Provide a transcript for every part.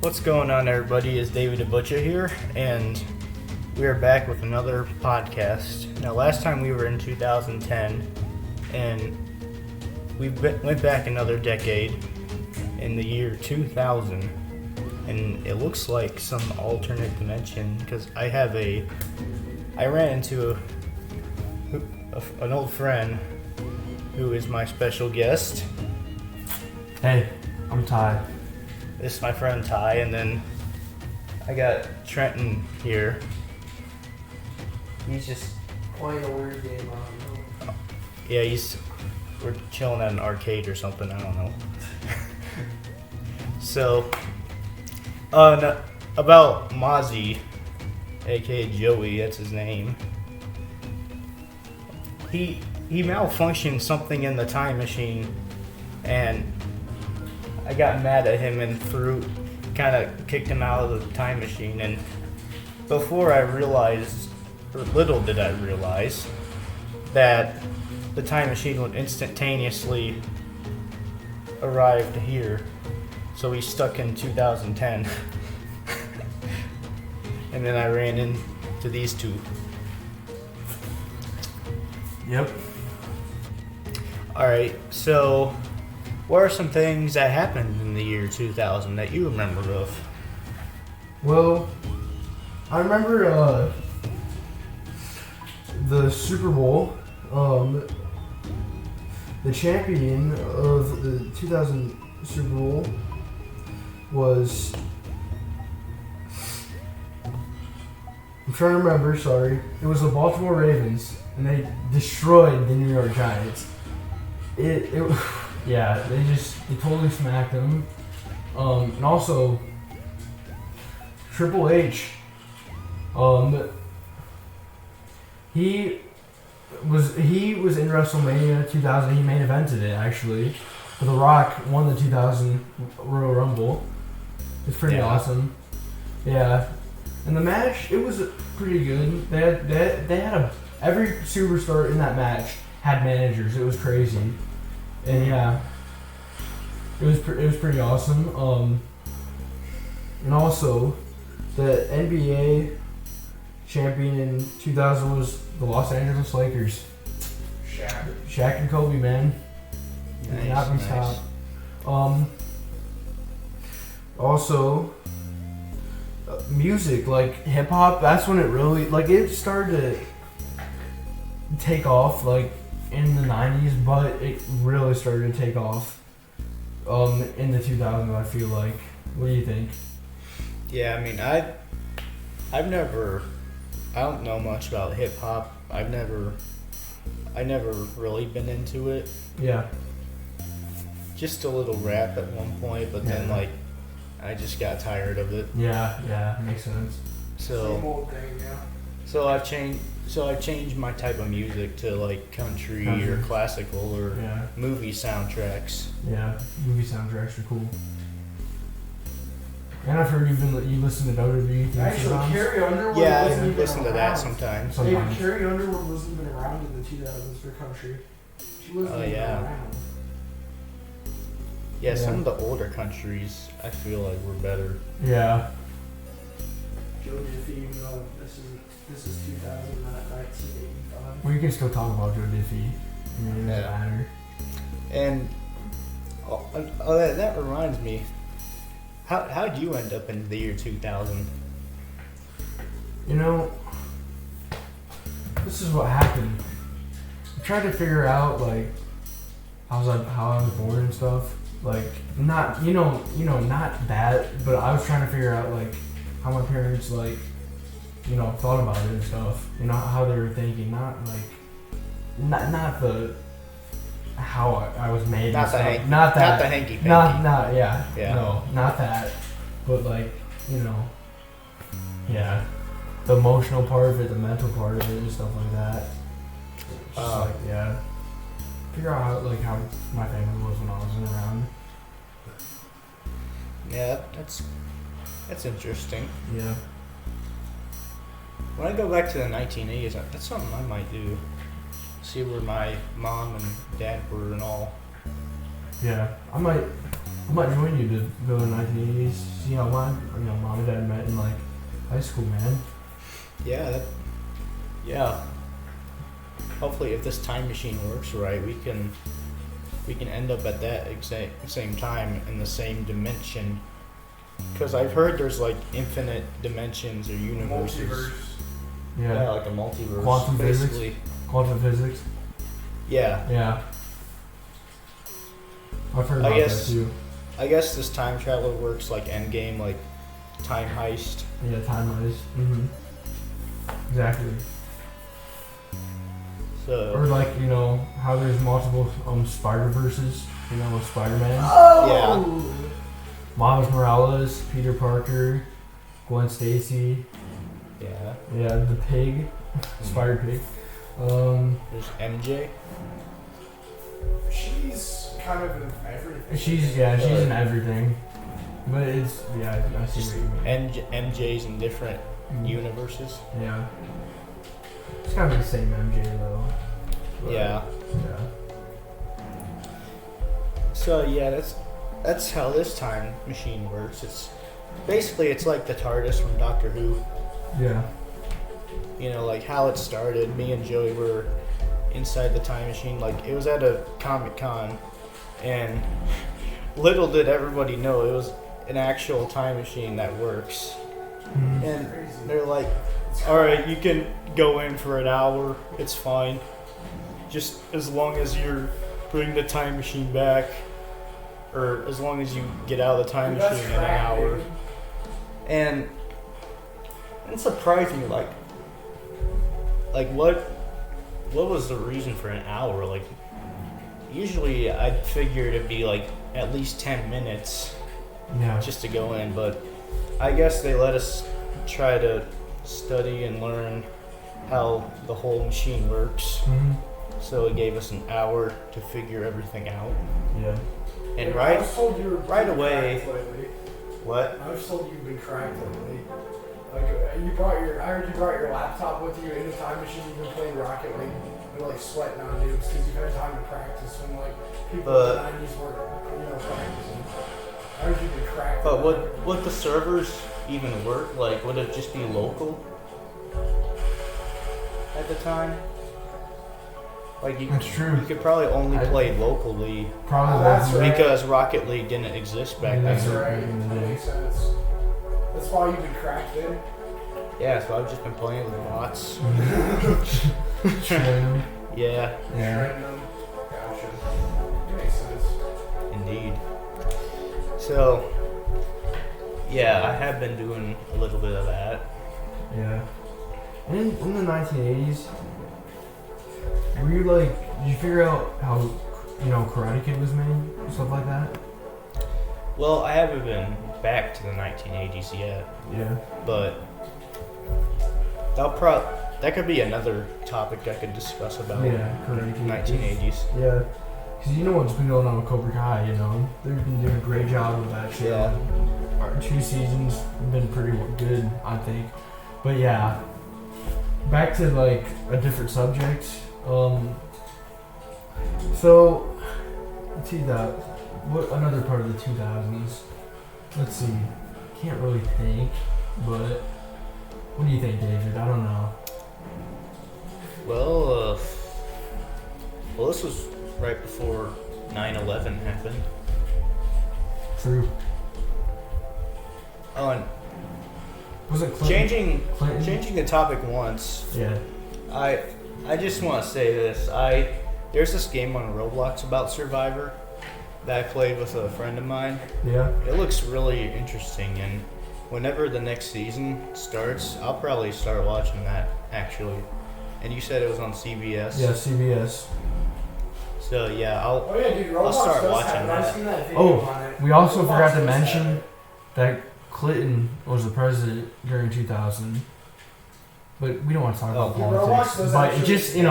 What's going on, everybody? It's Davy the Butcher here, and we are back with another podcast. Now, last time we were in 2010, and we went back another decade in the year 2000, and it looks like some alternate dimension because I ran into an old friend who is my special guest. Hey, I'm Ty. This is my friend Ty, and then I got Trenten here. He's just Playing a weird game, I don't know. yeah, we're chilling at an arcade or something. I don't know. So, about Mazzi, aka Joey, that's his name. He malfunctioned something in the time machine, and I got mad at him and kind of kicked him out of the time machine. And before I realized, or little did I realize, that the time machine would instantaneously arrive here. So he's stuck in 2010. And then I ran into these two. Yep. Alright, so what are some things that happened in the year 2000 that you remember of? Well, I remember the Super Bowl. The champion of the 2000 Super Bowl was... I'm trying to remember, sorry. It was the Baltimore Ravens, and they destroyed the New York Giants. Yeah, they totally smacked them. And also, Triple H, he was in WrestleMania 2000. He main evented it actually. But The Rock won the 2000 Royal Rumble. It's pretty awesome. Yeah, and the match, it was pretty good. They had every superstar in that match had managers. It was crazy. And yeah, it was pretty awesome. And also, the NBA champion in 2000 was the Los Angeles Lakers. Shaq and Kobe, man. Nice, Cannot be nice. stopped. Also, music, like hip hop. That's when it really, it started to take off, in the 90s, but it really started to take off in the 2000s, I feel like. What do you think? Yeah, I mean, I don't know much about hip hop. I never really been into it. Yeah. Just a little rap at one point, but then I just got tired of it. Yeah, makes sense. So Same old thing, yeah. So I've changed my type of music to country or classical or movie soundtracks. Yeah, movie soundtracks are cool. And I've heard you listen to WWE themes Actually, sometimes. Carrie Underwood Yeah, wasn't I even listen to that around. sometimes. Sometimes. Hey, Carrie Underwood wasn't even around in the 2000s for country. She wasn't even around. Yeah, some of the older countries I feel like were better. Yeah. Joe Diffie, even though this is 2000, not 1985. Well, you can still talk about Joe Diffie. I mean, it doesn't matter. And that reminds me, how'd you end up in the year 2000? You know, this is what happened. I tried to figure out how I was born and stuff. Not not that, but I was trying to figure out how my parents thought about it and stuff. How they were thinking, not the how I was made. Not and the stuff. Not that. Not the hanky panky. Not Yeah. No, not that. But yeah, the emotional part of it, the mental part of it, and stuff like that. It's just figure out how my family was when I wasn't around. Yeah, that's interesting. Yeah. When I go back to the 1980s, that's something I might do. See where my mom and dad were and all. Yeah, I might I might join you to go to the 1980s. See how mom and dad met in like high school, man. Yeah. Hopefully, if this time machine works right, we can end up at that exact same time in the same dimension. Because I've heard there's like infinite dimensions or universes. Multiverse. Yeah. Like a multiverse. Quantum basically. physics. Quantum physics. Yeah. Yeah. I've heard about that too. I guess this time travel works like Endgame, like time heist. Yeah, time heist. Mm-hmm. Exactly. So. Or like, how there's multiple Spider-Verses, with Spider-Man. Oh! Miles Morales, Peter Parker, Gwen Stacy. Yeah. Yeah, the pig. Spider-Pig. There's MJ. She's kind of in everything. She's in everything. But it's, I see what you mean. MJ's in different universes. Yeah. It's kind of the same MJ though. But, Yeah. Yeah. So that's how this time machine works. It's like the TARDIS from Doctor Who. Yeah. Like how it started. Me and Joey were inside the time machine. Like it was at a Comic-Con, and little did everybody know it was an actual time machine that works. Mm-hmm. And they're like, all right, you can go in for an hour. It's fine. Just as long as you bring the time machine back, or as long as you get out of the time machine in an hour. Dude. And it surprised me, like what was the reason for an hour? Like usually I'd figure it'd be like at least 10 minutes just to go in, but I guess they let us try to study and learn how the whole machine works. Mm-hmm. So it gave us an hour to figure everything out. Yeah. And I was told you were right away. cracked lately. What? I was told you've been cracked lately. Like I heard you brought your laptop with you in the time machine. You've been playing Rocket League. You're like sweating on dudes because you've had time to practice when like people in the 90s weren't practicing. I heard you've been cracked. But would the servers even work? Like, would it just be local at the time? Like That's true. You could probably only play locally. Probably That's right. Because Rocket League didn't exist back That's then. right. That makes sense. That's why you've been cracked in. Yeah, so I've just been playing with bots. Trenten. Yeah, Yeah. Random. Gotcha. That makes sense. indeed. So, yeah, I have been doing a little bit of that. Yeah. In the 1980s, were you did you figure out how, Karate Kid was made? Stuff like that? Well, I haven't been back to the 1980s yet, Yeah. but that could be another topic I could discuss about Yeah, Karate Kid. 1980s. Yeah. Because you know what's been going on with Cobra Kai, They've been doing a great job with that show. Yeah. Our 2 seasons have been pretty good, I think. But yeah, back to a different subject. So, what another part of the 2000s? Let's see. Can't really think, but what do you think, David? I don't know. Well, this was right before 9/11 happened. True. Oh, and Was it Clinton? changing the topic once. Yeah. I just want to say this. There's this game on Roblox about Survivor that I played with a friend of mine. Yeah. It looks really interesting, and whenever the next season starts, I'll probably start watching that, actually. And you said it was on CBS? Yeah, CBS. So, yeah, Oh yeah, dude. Roblox I'll start does watching have, that. I've seen that video Oh, on it. we also Roblox forgot to does mention have it. that Clinton was the president during 2000. But we don't want to talk about Yeah, politics. Roblox does But actually- just, to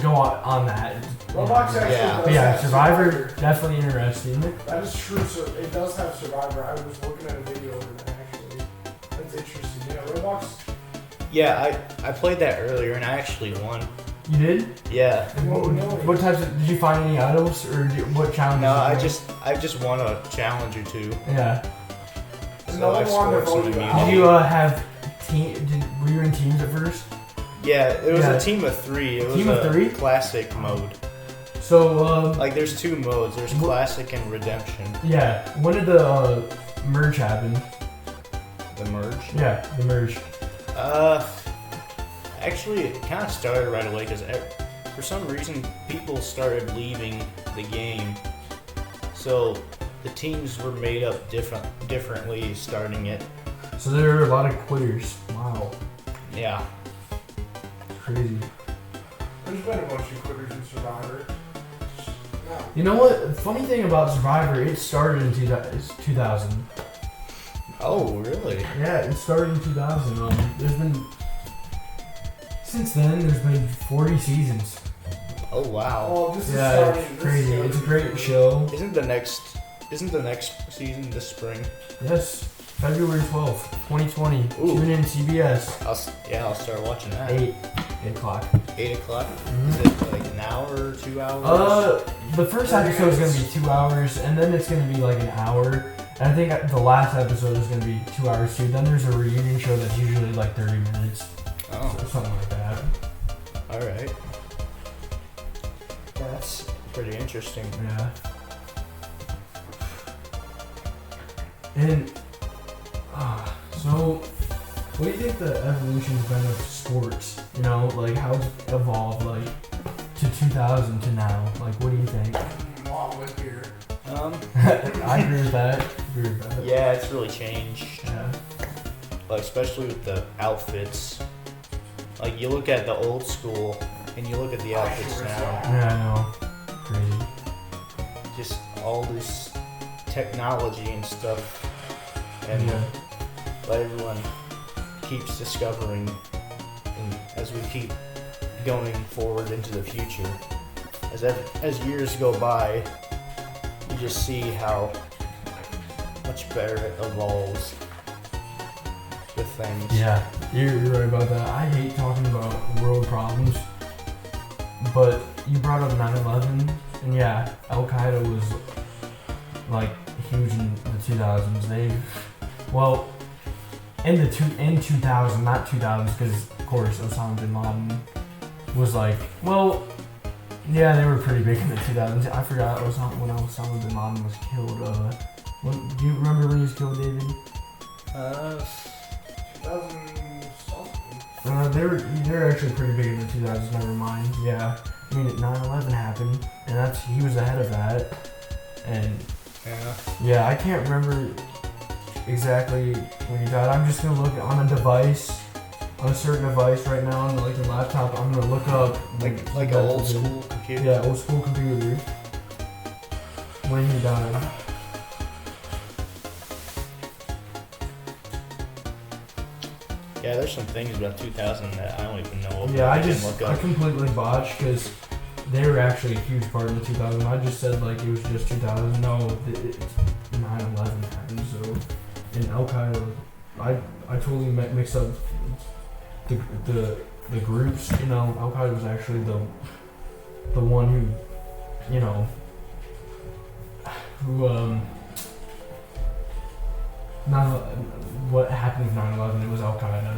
go on that. Roblox actually Yeah. does But yeah, have Survivor, definitely interesting. That is true. So it does have Survivor. I was looking at a video of it actually. That's interesting. Yeah, Roblox. yeah, I played that earlier, and I actually won. You did? Yeah. What types of, did you find any idols or what challenges? No, I just won a challenge or two. Yeah. So I scored some immunity. Did you have were you in teams at first? Yeah, it was a team of 3. It was team of 3? Classic mode. So like there's 2 modes. There's classic and redemption. Yeah. When did the merge happen? The merge? Yeah, the merge. Actually, it kind of started right away because for some reason people started leaving the game, so the teams were made up differently starting it. So there were a lot of quitters. Wow. Yeah. Crazy. There's been a bunch of quitters in Survivor. No. You know what? Funny thing about Survivor, it started in 2000. Oh, really? Yeah, it started in 2000. Since then, there's been 40 seasons. Oh, wow. Oh, this is It's crazy. It's a great show. Isn't the next season this spring? Yes, February 12th, 2020. Ooh. Tune in CBS. I'll start watching that. 8 o'clock. 8 o'clock? Mm-hmm. Is it like an hour or 2 hours? The first episode is going to be 2 hours, and then it's going to be like an hour. And I think the last episode is going to be 2 hours too. Then there's a reunion show that's usually like 30 minutes. Oh. So something like that. Alright. That's pretty interesting. Yeah. And, so, what do you think the evolution's been of sports? You know, like how it's evolved, like, to 2000 to now? Like, what do you think? A lot with here. I agree with that. Yeah, it's really changed. Yeah. Like, especially with the outfits. Like, you look at the old school, and you look at the outfits now. Yeah, I know. Crazy. Just all this technology and stuff. And let everyone keeps discovering, and as we keep going forward into the future, as years go by, you just see how much better it evolves with things. Yeah, you're right about that. I hate talking about world problems, but you brought up 9/11, and yeah, Al Qaeda was like huge in the 2000s. In 2000, not 2000s, because of course Osama bin Laden was like, yeah, they were pretty big in the 2000s. I forgot when Osama bin Laden was killed. Do you remember when he was killed, David? 2000 something. They were actually pretty big in the 2000s. Never mind. Yeah, I mean 9/11 happened, and he was ahead of that, and yeah, I can't remember exactly when he died. I'm just gonna look on a certain device right now on like a laptop. I'm gonna look up like an old school computer. Yeah, old school computer. When he died. Yeah, there's some things about 2000 that I don't even know. Yeah, I completely botched because they were actually a huge part in the 2000s. I just said like it was just 2000. No, 9/11 happened. So, in Al Qaeda, I totally mixed up the groups. You know, Al Qaeda was actually the one what happened with 9/11, it was Al Qaeda.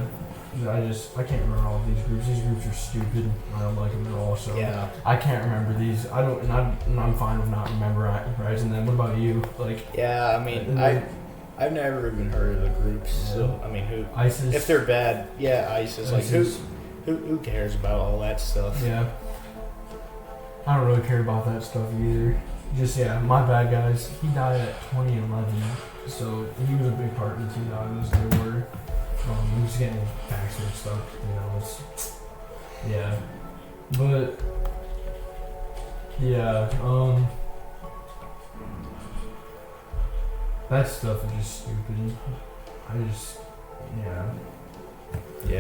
I can't remember all of these groups. These groups are stupid. I don't like them at all. So yeah. I can't remember these. And I'm fine with not memorizing them. What about you? Like. Yeah, I mean, I've never even heard of the groups. Yeah. So I mean, who? ISIS. If they're bad, yeah, ISIS. Like who cares about all that stuff? Yeah. I don't really care about that stuff either. Just my bad, guys. He died at 2011. So he was a big part in the 2000s. They were just getting vaccine and stuff, but that stuff is just stupid.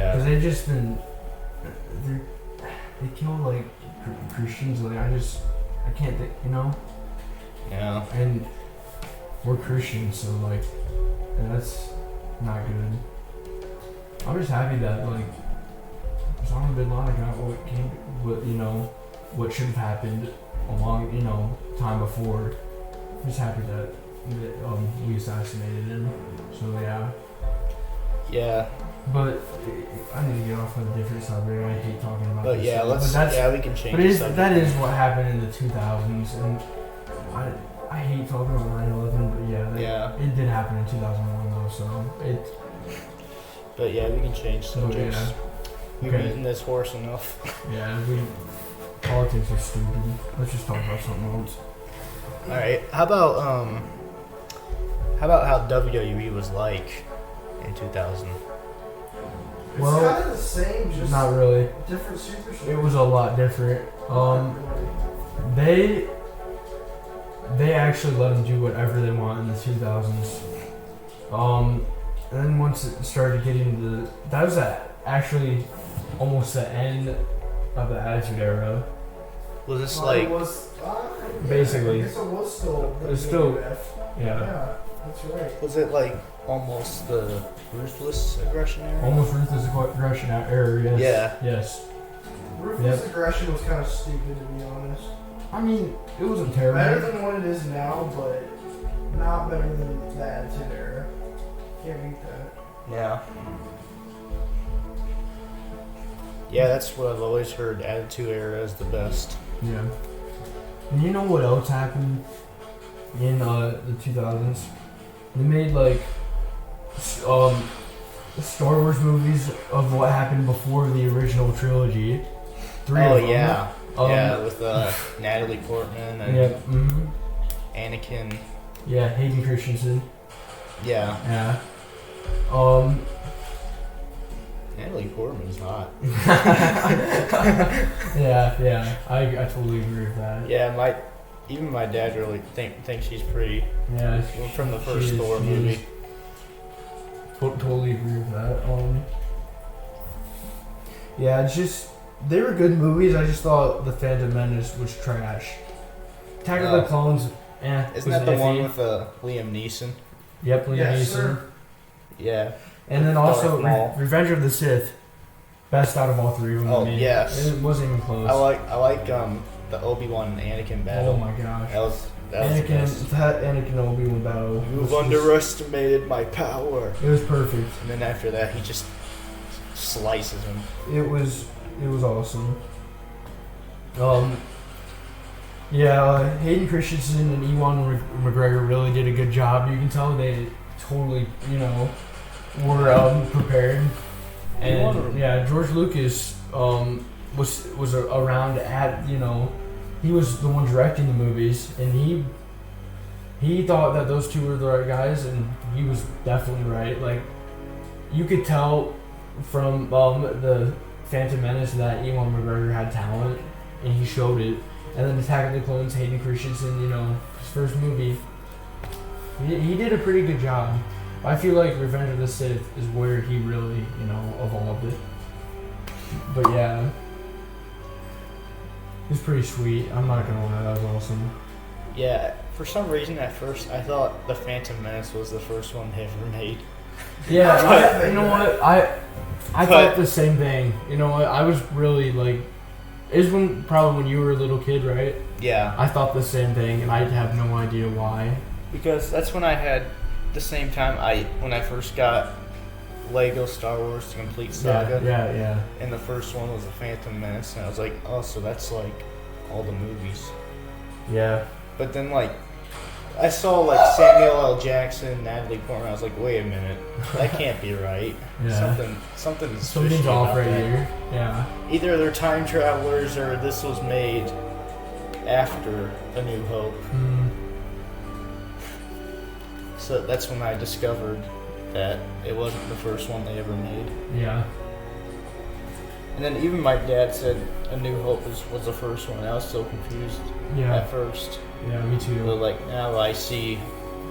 Because they kill like Christians. Like I can't think, Yeah. And we're Christians, so like, that's not good. I'm just happy that like Osama bin Laden got what should have happened a long, time before. Just happy that we assassinated him. So yeah. Yeah. But I need to get off on a different subject. I hate talking about But this. yeah, we can change. But that is what happened in the 2000s, and I hate talking about 9/11. But yeah, it did happen in 2001 though. So it. But yeah, we can change subjects. Yeah. We've eaten this horse enough. Yeah, politics are stupid. Let's just talk about something else. All right. How about how WWE was like in 2000? It's kind of the same, just not really. different superstars. It was a lot different. They actually let them do whatever they want in the 2000s. And then once it started getting that was actually almost the end of the Attitude Era. Was this basically? I guess it was still. It's still. Yeah, that's right. Was it like almost the Ruthless Aggression era? Almost Ruthless Aggression era. Yes. Yeah. Yes. Ruthless Aggression was kind of stupid, to be honest. I mean, it wasn't terrible. Better than what it is now, but not better than the Attitude Era. Can't beat that. Yeah. Yeah, that's what I've always heard. Attitude Era is the best. Yeah. And you know what else happened in the 2000s? They made like Star Wars movies of what happened before the original trilogy. 3 of them. Yeah. With Natalie Portman and Anakin. Yeah, Hayden Christensen. Yeah. Yeah. Natalie Portman's hot. yeah. I totally agree with that. Yeah, even my dad really thinks she's pretty. Yeah. From the first Thor movie. Totally agree with that. Yeah, it's just they were good movies. I just thought The Phantom Menace was trash. Attack of the Clones, Isn't that the one with Liam Neeson? Yep, Liam Neeson. Sir. Yeah. And then also Revenge of the Sith, best out of all 3 of them. Oh yes. It wasn't even close. I like the Obi-Wan and Anakin battle. Oh my gosh. That was Anakin Obi-Wan battle. You've underestimated my power. It was perfect. And then after that, he just slices him. It was awesome. Hayden Christensen and Ewan McGregor really did a good job. You can tell they totally, were prepared. And George Lucas was around at he was the one directing the movies, and he thought that those two were the right guys, and he was definitely right. Like you could tell from the Phantom Menace that Ewan McGregor had talent, and he showed it. And then Attack of the Clones, Hayden Christensen, his first movie, he did a pretty good job. I feel like Revenge of the Sith is where he really, evolved it. But yeah, it's pretty sweet. I'm not gonna lie, that was awesome. Yeah, for some reason at first I thought The Phantom Menace was the first one ever made. Yeah, you know what? I thought the same thing. You know what? I was really like, it was probably when you were a little kid, right? Yeah. I thought the same thing, and I have no idea why. Because that's when I had the same time when I first got Lego Star Wars The Complete Saga. Yeah. And the first one was The Phantom Menace, and I was like, oh, so that's like all the movies. Yeah. But then I saw Samuel L. Jackson, Natalie Portman. I was like, wait a minute, that can't be right. Yeah. Something's off right that. here. Yeah. Either they're time travelers or this was made after A New Hope. So that's when I discovered that it wasn't the first one they ever made. Yeah. And then even my dad said A New Hope was the first one. I was so confused at first. Yeah, me too. But now I see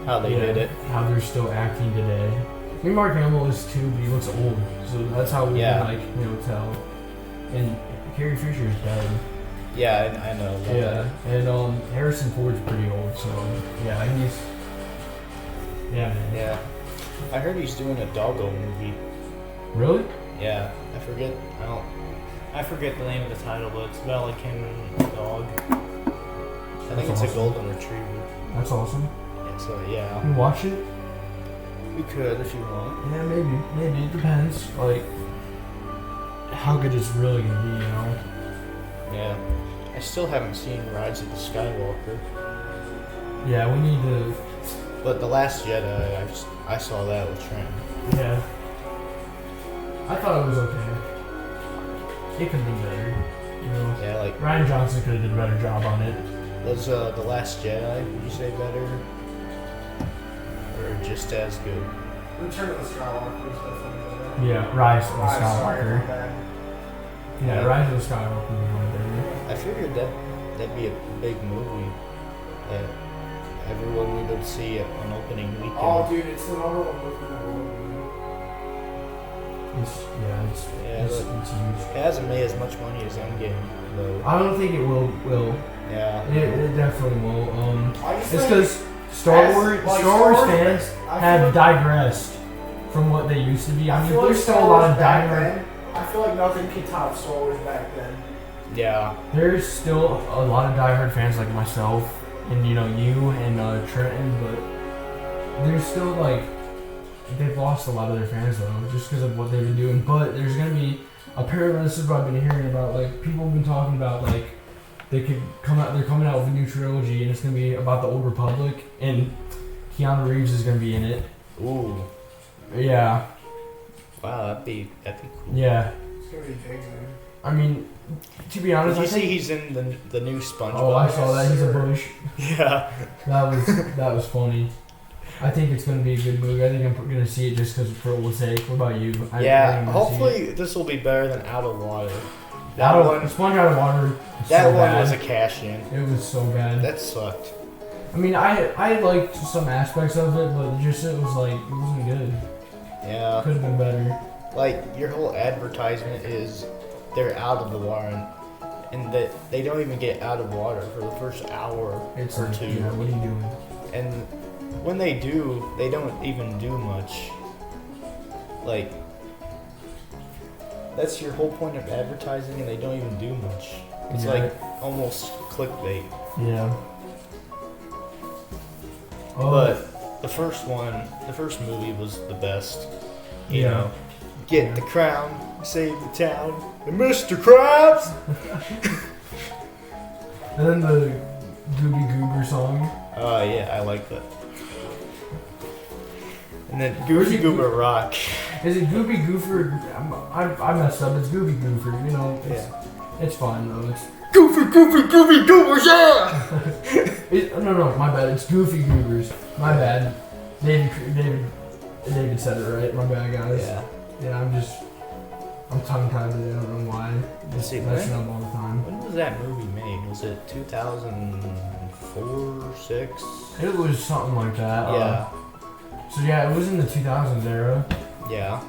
how they did it. How they're still acting today. I mean, Mark Hamill is too, but he looks old. So that's how we can tell. And Carrie Fisher is dead. Yeah, I know. Yeah, and Harrison Ford's pretty old, so yeah, he's. Yeah, man. Yeah. I heard he's doing a Doggo movie. Really? Yeah, I forget. I forget the name of the title, but it's about like him and the dog. I think it's a golden retriever. That's awesome. Yeah, so yeah. You watch it? We could if you want. Yeah, maybe. It depends. Like, how good it's really gonna be, you know? Yeah. I still haven't seen Rise of the Skywalker. Yeah, we need to. But The Last Jedi, I saw that with Trent. Yeah. I thought it was okay. It could be better, you know? Yeah, like, Ryan Johnson could have did a better job on it. was The Last Jedi, would you say better? Or just as good? Return of the Skywalker is definitely better. Yeah, Rise of the Sorry, Skywalker. my bad. Yeah, Rise of the Skywalker was way better. I figured that'd be a big movie that everyone would see on opening weekend. Oh, dude, it's the number one movie in the world. It's huge. It hasn't made as much money as Endgame, though. I don't think it will. Yeah. It definitely will. I just It's think- because Star Wars fans I have feel- digressed from what they used to be. I mean, feel like there's still a Star lot Wars of back diehard. then, I feel like nothing can top Star Wars back then. Yeah. There's still a lot of diehard fans like myself, and you and Trenten, but there's still like they've lost a lot of their fans though, just because of what they've been doing. But there's gonna be apparently this is what I've been hearing about. Like people have been talking about like they're coming out with a new trilogy, and it's gonna be about the Old Republic, and Keanu Reeves is gonna be in it. Ooh. Yeah. Wow, that'd be cool. Yeah. It's gonna be big, man. I mean, to be honest, Did you I think. see he's in the new SpongeBob? Oh, I saw that. He's a bush. Yeah. That was funny. I think it's gonna be a good movie. I think I'm gonna see it just because for old sake. What about you? I think I'm gonna see hopefully this will be better than Out of Water. it. That one Sponge Out of Water. Was that so one bad. was a cash in. It was so bad. That sucked. I mean, I liked some aspects of it, but just it was like it wasn't good. Yeah. Could have been better. Like your whole advertisement is they're out of the water and that they don't even get out of water for the first hour It's or like, two. yeah, what are you doing? And when they do, they don't even do much. Like, that's your whole point of advertising, and they don't even do much. It's Yeah. like almost clickbait. Yeah. Oh, But the first movie was the best. You Yeah. know, get the crown, save the town, and Mr. Krabs! and then the Gooby Goober song. Oh, yeah, I like that. And then Goofy Goober Rock. Is it Gooby Goofer? I messed up. It's Gooby Goofer. You know, it's fine though. It's Goofy Goobers, yeah! no, my bad. It's Goofy Goobers. My bad. David said it right. My bad, guys. Yeah, I'm tongue-tied today. I don't know why. Let's see, Messing up all the time. when was that movie made? Was it 2004, 6? It was something like that. Yeah. So yeah, it was in the 2000s era. Yeah.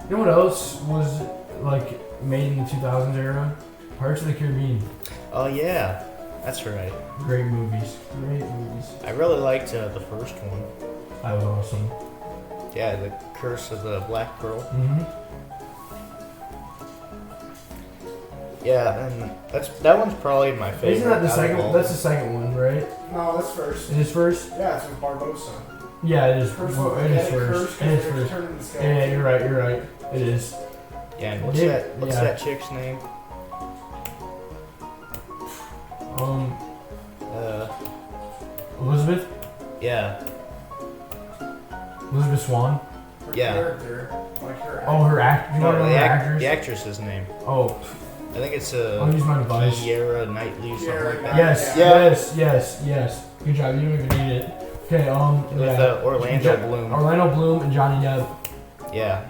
You know what else was like made in the 2000s era? Pirates of the Caribbean. Oh, yeah. That's right. Great movies. I really liked the first one. That was awesome. Yeah, The Curse of the Black Pearl. Mm-hmm. Yeah, and that one's probably my favorite. Isn't that the out of second? all. That's the second one, right? No, that's first. It is first. Yeah, it's with Barbosa. Yeah, it is. First Well, one, it yeah, is first. It is first. Return of the Skywalker. Yeah, you're right. It is. Yeah, and what's Yeah. that chick's name? Elizabeth Yeah. Swan. Her Yeah. character, like her. Oh, her act. You want to know the, her actress? the actress's name. Oh, I think it's I'll use my device. Kiera Knightley or something Kiera like that. Yes, Yeah. yes. Good job. You don't even need it. Okay. With Yeah. Orlando Bloom. Orlando Bloom and Johnny Depp. Yeah.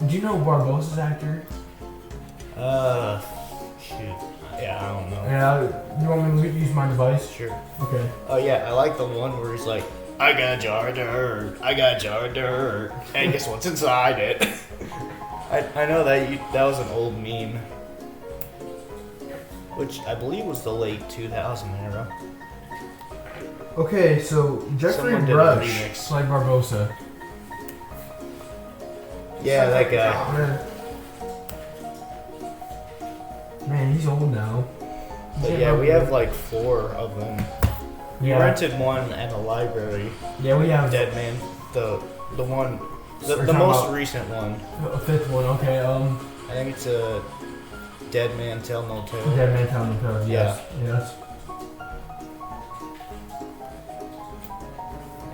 Do you know Barbosa's actor? Shoot. Yeah, I don't know. Yeah. You want me to use my device? Sure. Okay. Oh yeah, I like the one where he's like, I got a jar of dirt, I got a jar of dirt, and guess what's inside it? I know that was an old meme, which I believe was the late 2000 era. Okay, so Jeffrey Someone did a Rush remix. played Barbosa. Yeah, that guy. Yeah. Man, he's old now. But yeah, we have like 4 of them. We Yeah. rented one at a library. Yeah, we have Dead Man, the one, We're the talking most about- recent one. a 5th one. Okay. I think it's a Dead Man Tell No Tale. Dead Man Tell No Tale. Yes. Yes.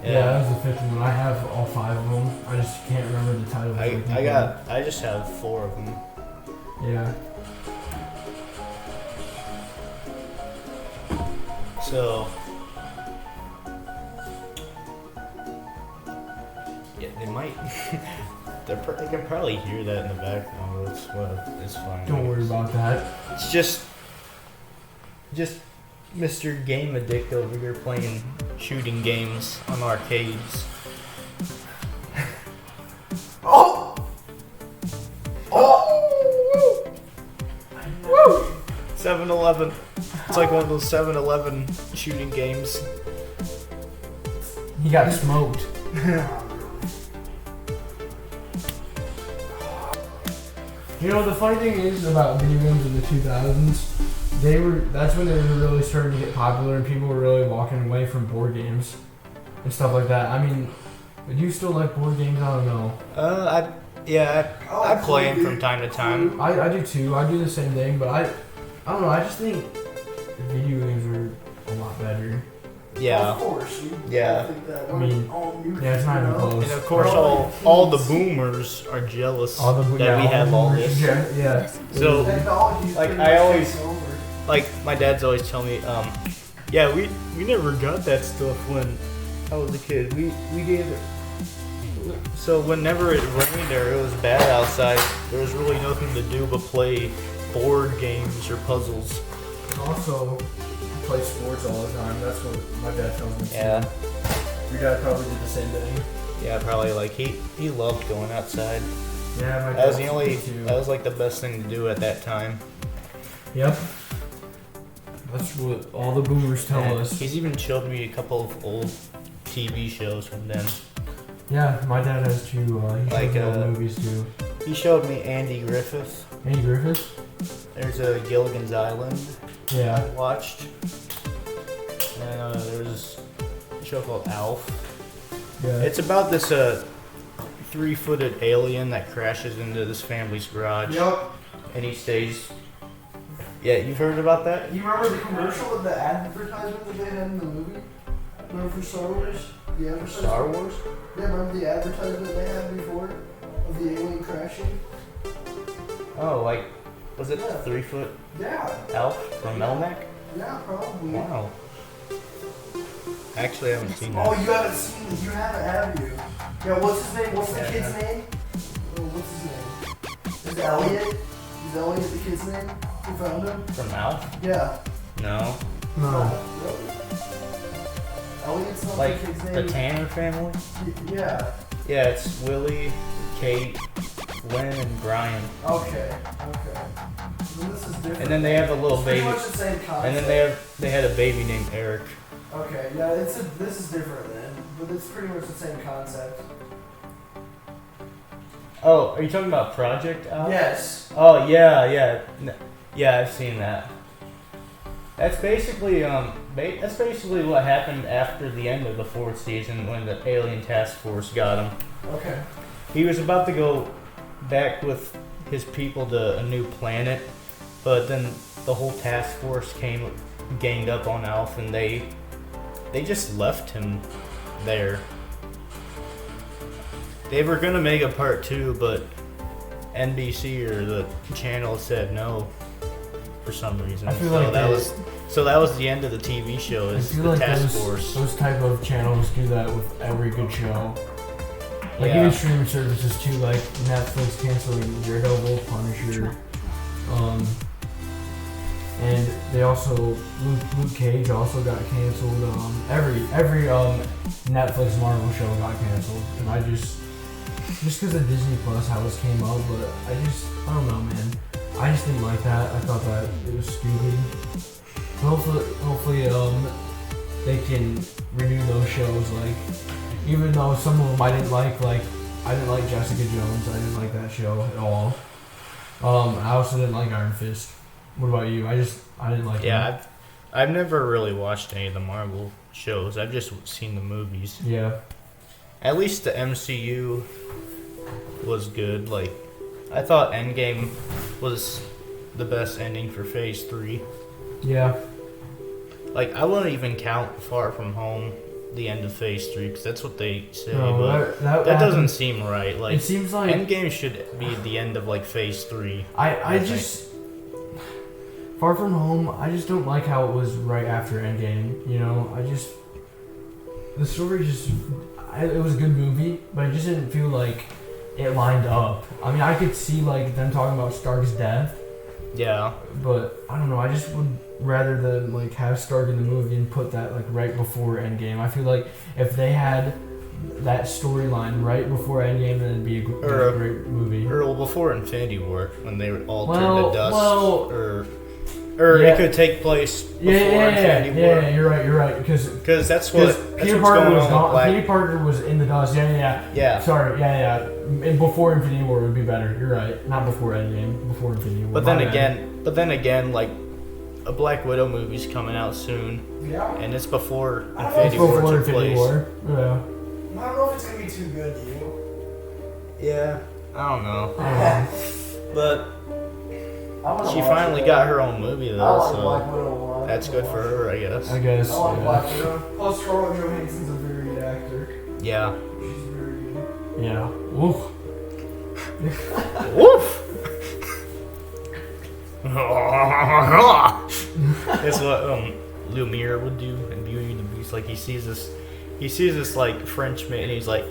Yeah, that was the 5th one. I have all 5 of them. I just can't remember the title. I just have 4 of them. Yeah. So yeah, they might. They can probably hear that in the background. It's fine. Don't worry about that. It's just Mr. Game Addict over here playing shooting games on arcades. Oh! Oh! Woo! 7-Eleven. It's like one of those 7-Eleven shooting games. He got smoked. You know, the funny thing is about video games in the 2000s, that's when they were really starting to get popular and people were really walking away from board games and stuff like that. I mean, do you still like board games? I don't know. I play them from time to time. I do too. I do the same thing, but I don't know. I just think video games are a lot better. Yeah. Of course. Yeah. I mean, yeah, it's not even close. And of course, all the boomers are jealous that we have all this. Yeah. So, Technology's like, pretty I much always- taken over. like, my dad's always telling me, yeah, we never got that stuff when I was a kid. We gave it. So whenever it rained or it was bad outside, there was really nothing to do but play board games or puzzles. Also, play sports all the time. That's what my dad tells me. Yeah. Too. Your dad probably did the same thing. Yeah, probably like he loved going outside. Yeah, my That was dad the only too. that was like the best thing to do at that time. Yep. That's what all the boomers tell And us. he's even showed me a couple of old TV shows from then. Yeah, my dad has too. He Like, shows me old movies too. He showed me Andy Griffith. Andy Griffith? There's a Gilligan's Island I Yeah. watched. And there's a show called Alf. Yeah. It's about this 3-footed alien that crashes into this family's garage. Yup. And he stays. Yeah, you've heard about that? You remember the commercial with the advertisement that they had in the movie? Remember for Star Wars? The advertisement? Star Wars? Yeah, remember the advertisement they had before? Of the alien crashing? Oh, like, was it Yeah. 3-foot Yeah. Alf from Melmac? Yeah, probably. Wow. Actually, I haven't seen Oh, that. you haven't seen it. You haven't, have you? Yeah, what's his name? What's the Yeah, kid's name? Oh, what's his name? Is it Elliot? Is Elliot the kid's name? Who found him? From Alf? Yeah. No. No. Really? Elliot's not Like the kid's name? the Tanner family? Yeah. Yeah, it's Willie, Kate, Lynn, and Brian. Okay. Then this is different. And then they have a little It's pretty baby. much the same concept. And then they had a baby named Eric. Okay, yeah, this is different then, but it's pretty much the same concept. Oh, are you talking about Project Alf? Yes. Oh yeah. Yeah, I've seen that. That's basically what happened after the end of the 4th season when the alien task force got him. Okay. He was about to go back with his people to a new planet, but then the whole task force ganged up on Alf, and they just left him there. They were gonna make a part 2, but NBC or the channel said no for some reason. I feel So like that they- was that was the end of the TV show. I Is feel the like task force? those type of channels do that with every good show. Like Yeah. even streaming services too, like Netflix canceling Daredevil, Punisher, and they also Luke Cage also got canceled. Every Netflix Marvel show got canceled, and I just because of Disney Plus how this came up, but I don't know, man. I just didn't like that. I thought that it was stupid. Hopefully, they can renew those shows. Like, even though some of them I didn't like I didn't like Jessica Jones. I didn't like that show at all. I also didn't like Iron Fist. What about you? I didn't like. Yeah, I've never really watched any of the Marvel shows. I've just seen the movies. Yeah. At least the MCU was good. Like, I thought Endgame was the best ending for Phase 3. Yeah. Like, I wouldn't even count Far From Home the end of Phase 3 because that's what they say, No, but that doesn't seem right. Like, it seems like Endgame should be the end of like Phase 3. I just Far From Home. I just don't like how it was right after Endgame. You know, the story just. It was a good movie, but it just didn't feel like it lined up. I mean, I could see like them talking about Stark's death. Yeah. But I don't know. I just would rather than like have Stark in the movie and put that like right before Endgame. I feel like if they had that storyline right before Endgame, then it'd be a great movie. Or before Infinity War, when they all turned to dust. Or yeah. it could take place before Infinity War. Yeah, you're right. Because that's what's Peter Parker going was on gone. with Black. Peter Parker was in the dust. Yeah. Sorry. Yeah. And before Infinity War would be better. You're right. Not before Endgame. Before Infinity War. But then again, like a Black Widow movie's coming out soon. Yeah. And it's before Infinity War took place. Yeah. I don't know if it's gonna be too good, do you? Yeah. I don't know. But she finally got her own movie though, so that's good for her, I guess. I guess. I like Black Widow. Plus, Scarlett Johansson's a very good actor. Yeah. She's very good. Yeah. Woof. Woof. That's what Lumiere would do in Beauty and the Beast. Like he sees this like Frenchman, and he's like,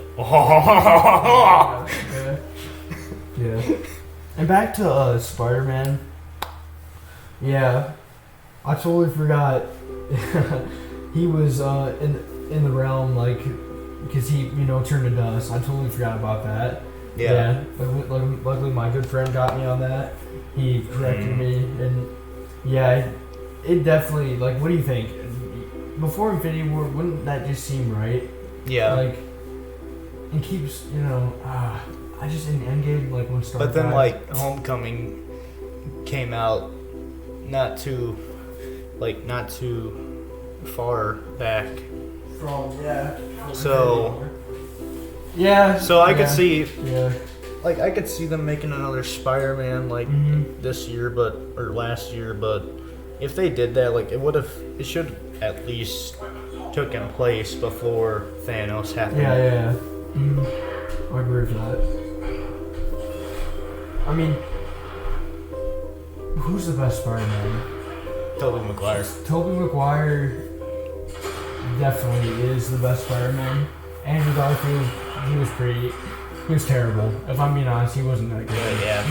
Yeah. And back to Spider-Man. Yeah, I totally forgot. He was in the realm, like, because he turned to dust. I totally forgot about that. Yeah. Luckily, my good friend got me on that. He corrected me, and yeah, it definitely. Like, what do you think? Before Infinity War, wouldn't that just seem right? Yeah. Like, it keeps, I just in Endgame, like when Stark. But then, died, like, Homecoming came out not too far back. So yeah. So I could see. Yeah. Like, I could see them making another Spider-Man, like, this year, or last year, but if they did that, like, it should at least taken place before Thanos happened. Yeah. I agree with that. I mean, who's the best Spider-Man? Tobey Maguire. Tobey Maguire definitely is the best Spider-Man. Andrew Garfield, he was terrible. If I'm being honest, he wasn't that good. Yeah.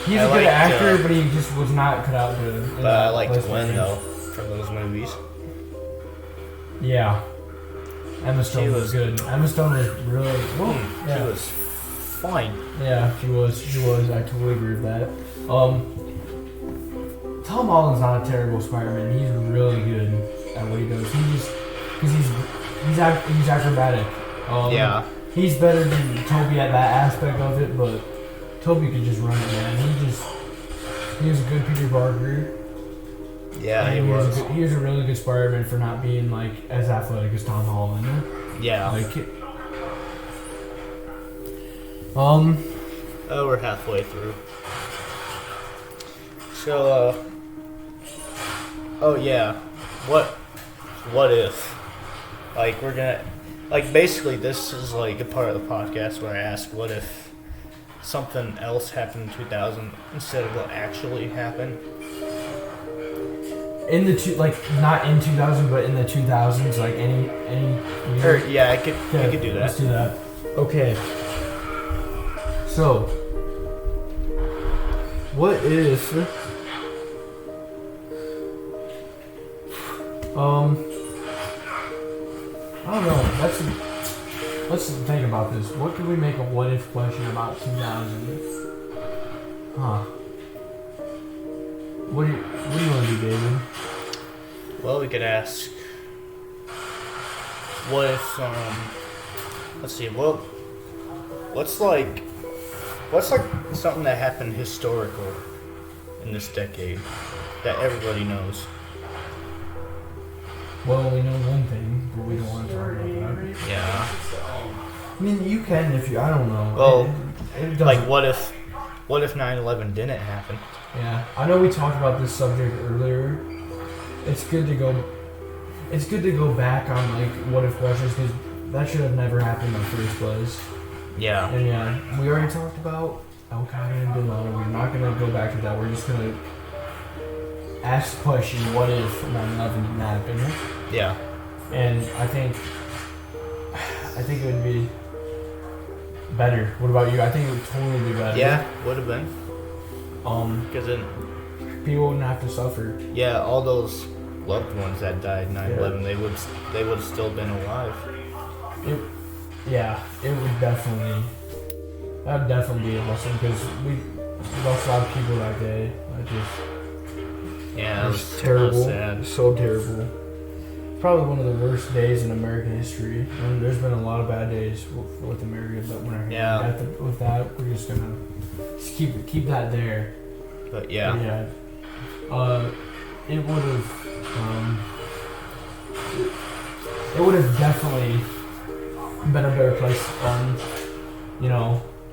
He's a good actor, but he just was not cut out good. But I liked Gwen though from those movies. Yeah. Emma Stone was good. Emma Stone was really. She was fine. Yeah, she was. I totally agree with that. Tom Holland's not a terrible Spider-Man. He's really good at what he does. He's acrobatic. Yeah. He's better than Toby at that aspect of it, but Toby could just run it, man. He was a good Peter Parker. Yeah, he was. He was a really good Spider-Man for not being like as athletic as Tom Holland. Yeah. We're halfway through. So, oh yeah, what if, like, we're gonna, like, basically this is like a part of the podcast where I ask what if something else happened in 2000 instead of what actually happened. In the not in 2000, but in the 2000s, like any year. Yeah, I could do that. Let's do that. Okay. So, what if I don't know. Let's think about this. What could we make a what if question about 2000? Huh. What do you want to do, David? Well, we could ask, what if, let's see, what's like something that happened historical in this decade that everybody knows? Well, we know one thing, but we don't want to talk about that. Yeah. I mean, you can if you. I don't know. Well, it like doesn't- what if 9/11 didn't happen? Yeah, I know we talked about this subject earlier. It's good to go. It's good to go back on like what if questions because that should have never happened in the first place. Yeah. And yeah, we already talked about Al Qaeda and Bin Laden. We're not gonna go back to that. We're just gonna ask the question: what if 9/11 didn't happen? Yeah. And I think it would be better. What about you? I think it would totally be better. Yeah, would have been. Because then, People wouldn't have to suffer. yeah, all those loved ones that died 9/11, they would have still been alive. It would definitely. That would definitely be awesome because we lost a lot of people that day. Yeah, It it was was terrible. sad. So terrible. Probably one of the worst days in American history. And there's been a lot of bad days with America, but we're not gonna Yeah. get with that. We're just gonna keep that there. But yeah. It would have definitely been a better place.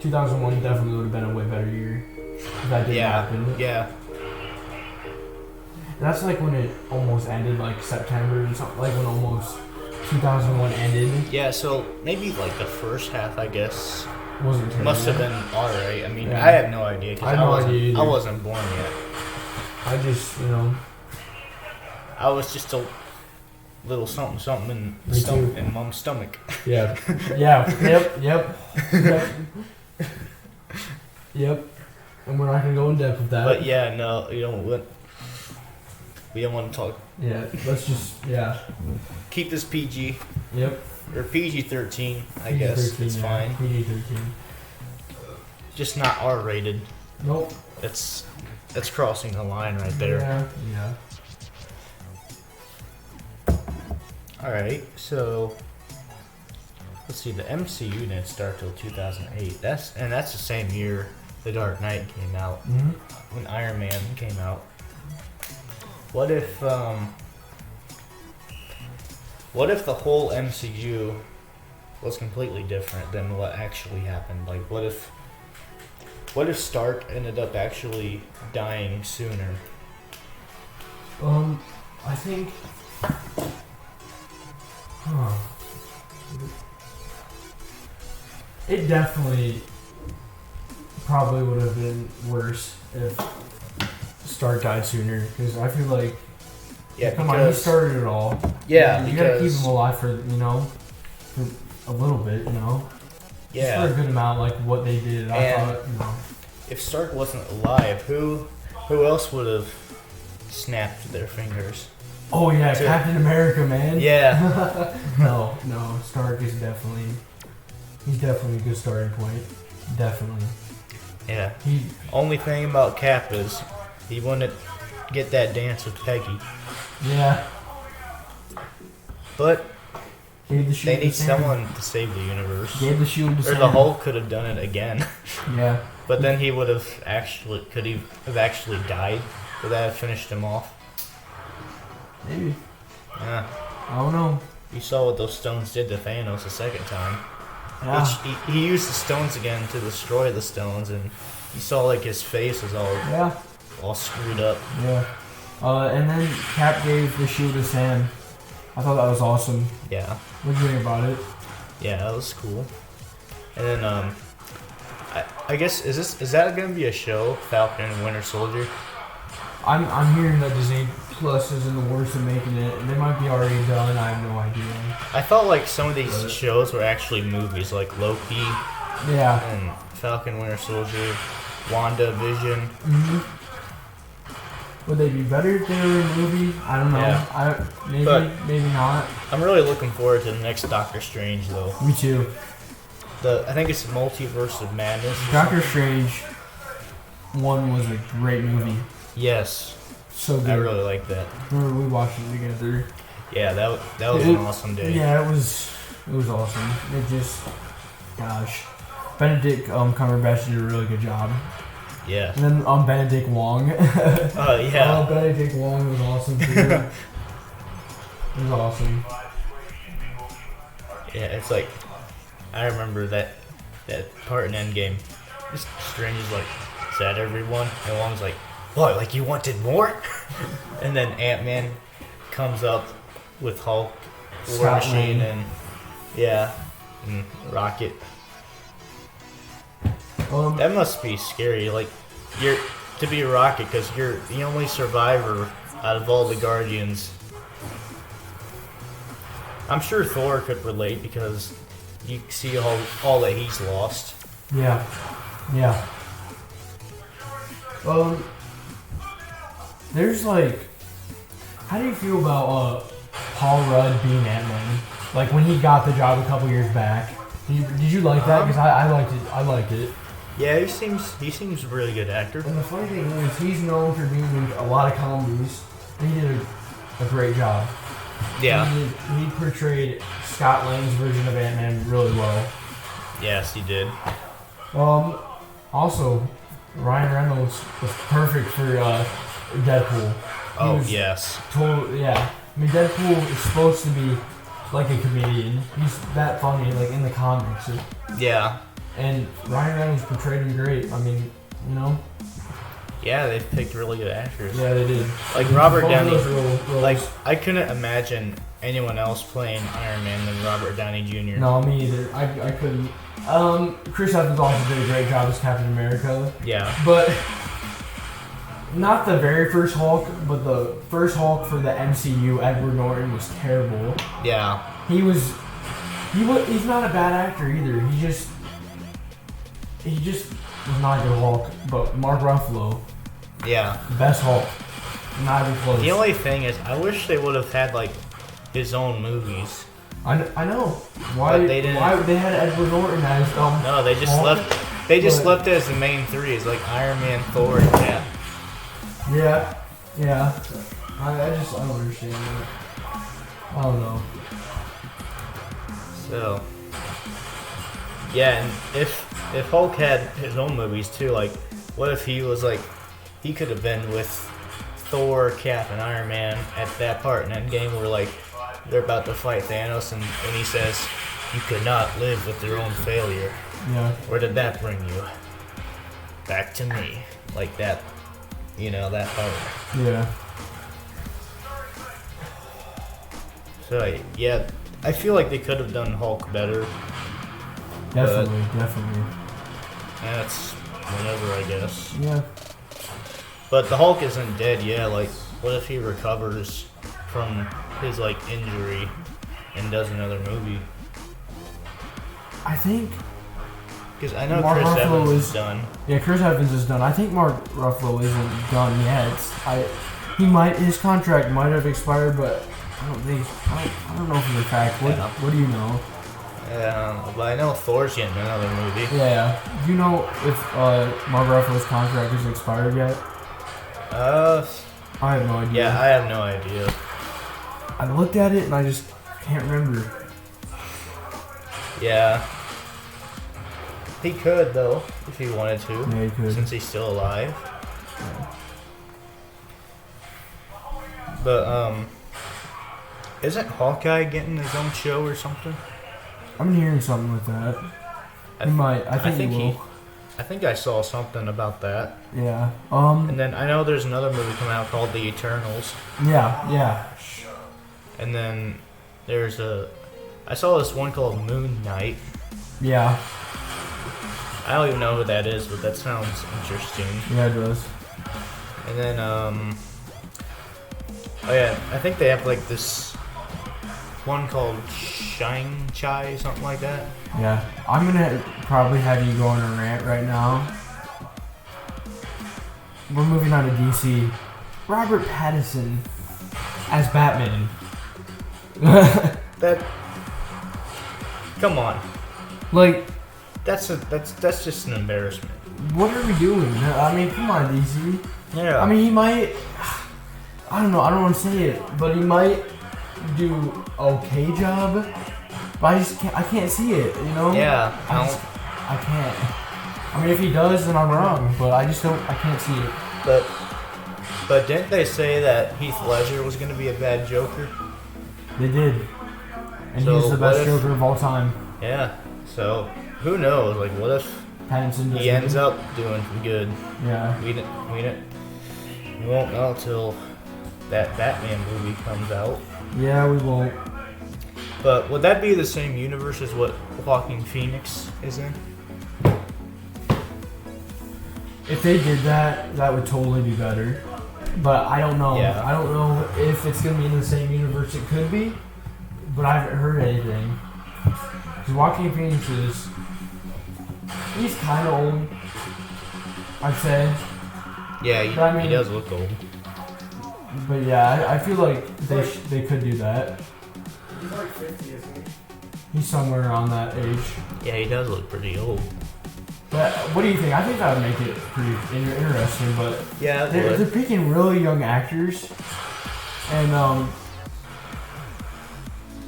2001 definitely would have been a way better year. If that didn't happen. Yeah. That's like when it almost ended, like September and something. Like when almost 2001 ended. Yeah, so maybe like the first half, I guess, Wasn't terrible. must have been alright. I mean, Yeah. I have no idea I had no idea either. I wasn't born yet. I just, I was just a little something in, Me too. in mom's stomach. Yeah. Yep. And we're not gonna go in depth with that. But yeah, no, we don't want to talk. Yeah. Let's just. Yeah. Keep this PG Yep. or PG-13, I guess. PG-13, It's yeah. fine. PG-13. Just not R-rated. Nope. That's crossing the line right there. Yeah. All right, so let's see. The MCU didn't start till 2008. That's the same year The Dark Knight came out. Mhm. When Iron Man came out. What if the whole MCU was completely different than what actually happened? Like, what if Stark ended up actually dying sooner? I think. It definitely probably would have been worse if Stark died sooner because I feel like Yeah, come on, he started it all. Yeah, you gotta keep because him alive for a little bit, Just for a good amount, like what they did. I And- thought, if Stark wasn't alive, who else would have snapped their fingers? Oh yeah, To- Captain America, man. Yeah. No, Stark is he's definitely a good starting point. Definitely. Yeah. He Only thing about Cap is he wouldn't get that dance with Peggy. yeah. But Gave the shield they to need Sam. someone to save the universe. Gave the shield to Or Sam. the Hulk could have done it again. Yeah. But then he would have could he have actually died? Would that have finished him off? Maybe. Yeah. I don't know. You saw what those stones did to Thanos the second time. Yeah. He used the stones again to destroy the stones, and you saw like his face was all screwed up. Yeah. And then Cap gave the shield to Sam. I thought that was awesome. Yeah. What do you think about it? Yeah, that was cool. And then I guess is that gonna be a show, Falcon and Winter Soldier? I'm hearing that Disney Plus is in the works of making it. They might be already done. I have no idea. I thought like some of these shows were actually movies, like Loki Yeah. and Falcon Winter Soldier, WandaVision. Mm-hmm. Would they be better if they were a movie? I don't know. Yeah. Maybe not. I'm really looking forward to the next Doctor Strange though. Me too. I think it's Multiverse of Madness. or Doctor something. Strange 1 was a great movie. Yes, So good. I really like that. Remember we watched it together. Yeah, that was an awesome day. Yeah, it was awesome. It just, gosh, Benedict Cumberbatch did a really good job. Yeah. And then Benedict Wong. Yeah. Benedict Wong was awesome too. It was awesome. Yeah, it's like I remember that part in Endgame. This Strange is like, "Is that everyone?" And Wong's like, "What? Like you wanted more?" And then Ant-Man comes up with Hulk, War Scott Machine, Lang. and Rocket. That must be scary. Like you're to be a Rocket because you're the only survivor out of all the Guardians. I'm sure Thor could relate because you see all that he's lost. Yeah. There's like, how do you feel about Paul Rudd being Ant-Man? Like when he got the job a couple years back. Did you like that? Because I liked it. I liked it. Yeah, he seems a really good actor. And the funny thing is, he's known for being in a lot of comedies. And he did a great job. Yeah. He portrayed Scott Lang's version of Ant-Man really well. Yes, he did. Also, Ryan Reynolds was perfect for Deadpool. Yes. Yeah. I mean, Deadpool is supposed to be like a comedian. He's that funny, like in the comics. Yeah. And Ryan Reynolds portrayed him great. I mean, you know. Yeah, they picked really good actors. Yeah, they did. Like Robert Both of Downey. those roles. Like I couldn't imagine anyone else playing Iron Man than Robert Downey Jr. No, me either. I couldn't. Chris Evans also did a great job as Captain America. Yeah. But not the very first Hulk, but the first Hulk for the MCU, Edward Norton, was terrible. Yeah. He's not a bad actor either. He just was not a good Hulk. But Mark Ruffalo, Yeah. best Hulk. Not even close. The only thing is, I wish they would have had like his own movies. I know. Why But they didn't. Why they had Edward Norton as No, they just Hulk? left. They just left it as the main three. It's like Iron Man, Thor, and Cap. Yeah. I don't understand that. I don't know. So. Yeah, and if Hulk had his own movies too, like, what if he was like, he could have been with Thor, Cap, and Iron Man at that part in Endgame where like they're about to fight Thanos, and he says, "You could not live with your own failure." Yeah. Where did that bring you? Back to me, like that. You know that part. Yeah. So yeah, I feel like they could have done Hulk better. Definitely. And that's whatever, I guess. Yeah. But the Hulk isn't dead yet. Like, what if he recovers from his like injury and does another movie? I think. Because I know Mark Chris Ruffalo Evans is- is done. Yeah, Chris Evans is done. I think Mark Ruffalo isn't done yet. His contract might have expired, but I don't know for the fact. What do you know? But I know Thor's getting another movie. Yeah. Do you know if Mark Ruffalo's contract is expired yet? I have no idea. Yeah, I have no idea. I looked at it and I just can't remember. Yeah. He could though, if he wanted to. Yeah, he could. Since he's still alive. But isn't Hawkeye getting his own show or something? I'm hearing something with that. He might. I think he will. I think I saw something about that. Yeah. And then I know there's another movie coming out called The Eternals. Yeah. And then I saw this one called Moon Knight. Yeah. I don't even know who that is, but that sounds interesting. Yeah, it does. And then oh yeah, I think they have like this one called Shine Chai, something like that. Yeah. I'm gonna probably have you go on a rant right now. We're moving on to DC. Robert Pattinson as Batman. That. Come on. Like, That's just an embarrassment. what are we doing? I mean, come on, DC. Yeah. I mean, he might. I don't know. I don't want to say it, but he might do okay job. But I can't see it. You know. Yeah. I I can't. I mean, if he does, then I'm wrong. But I just don't. I can't see it. But didn't they say that Heath Ledger was going to be a bad Joker? They did. And So he's the what best if- Joker of all time. Yeah. So who knows? Like, what if Pattinson he ends up doing good? Yeah. We won't know till that Batman movie comes out. Yeah, we won't. But would that be the same universe as what Joaquin Phoenix is in? If they did that, that would totally be better. But I don't know. Yeah. I don't know if it's gonna be in the same universe. It could be, but I haven't heard anything. Because Joaquin Phoenix he's kind of old, I'd say. Yeah, But I mean- he does look old. But yeah, I feel like they could do that. He's like 50, isn't he? He's somewhere around that age. Yeah, he does look pretty old. But what do you think? I think that would make it pretty interesting. But Yeah, it they're would. picking really young actors. And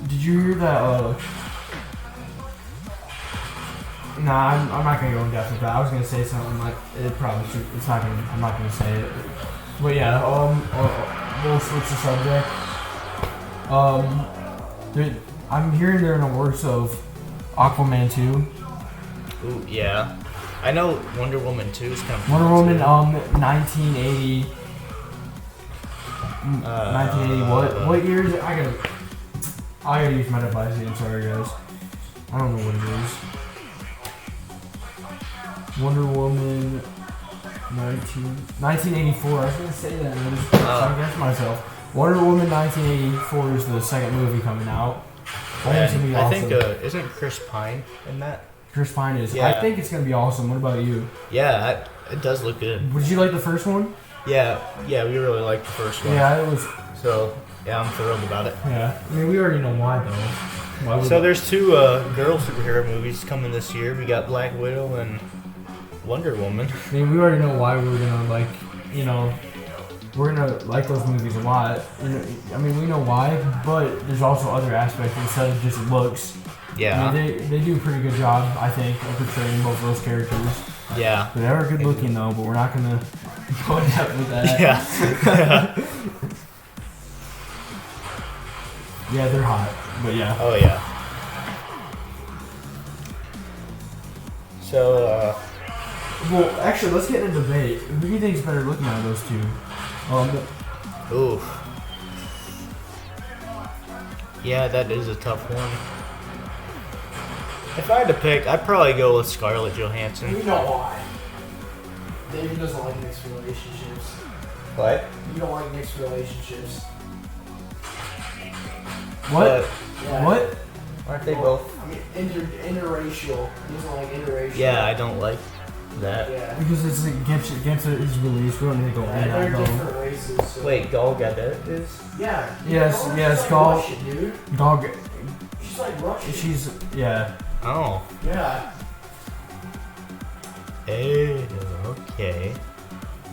did you hear that? Nah, I'm not gonna go in depth with that. I was gonna say something like it probably should. It's not gonna. I'm not gonna say it. But yeah, we'll switch the subject. I'm hearing they're in the works of Aquaman 2. Ooh, yeah. I know Wonder Woman 2 is coming. Wonder out, Woman, too. 1980. 1980. What year is it? I gotta use my device again. Sorry, guys. I don't know what it is. Wonder Woman 1984. I was gonna say that. And I guessed myself. Wonder Woman 1984 is the second movie coming out. I think it's gonna be I awesome. think isn't Chris Pine in that? Chris Pine is. Yeah. I think it's gonna be awesome. What about you? Yeah, it does look good. Did you like the first one? Yeah, we really liked the first one. Yeah, it was. So yeah, I'm thrilled about it. Yeah. I mean, we already know why though. Why would So there's two girl superhero movies coming this year. We got Black Widow and Wonder Woman. I mean, we already know why we're gonna like, we're gonna like those movies a lot. I mean, we know why, but there's also other aspects instead of just looks. Yeah, I mean, they do a pretty good job, I think, of portraying both those characters. yeah, But they are good looking though, but we're not gonna go in depth with that. yeah. Yeah, they're hot, but yeah. Oh yeah. So Well, actually, let's get in a debate. Who do you think is better looking out of those two? ooh. Yeah, that is a tough one. If I had to pick, I'd probably go with Scarlett Johansson. You know why. David doesn't like mixed relationships. What? You don't like mixed relationships. What? Yeah. What? Aren't they both? I mean, interracial. He doesn't like interracial. Yeah, I don't like that. Yeah. Because it's against his release. We don't need to go into Yeah, they're that though. different races. So. Wait, Gal Gadot is? Yeah. Yes, She's yes, like Gal- Russian, dude. Dog. She's like Russian. She's yeah. Oh. Yeah. Okay.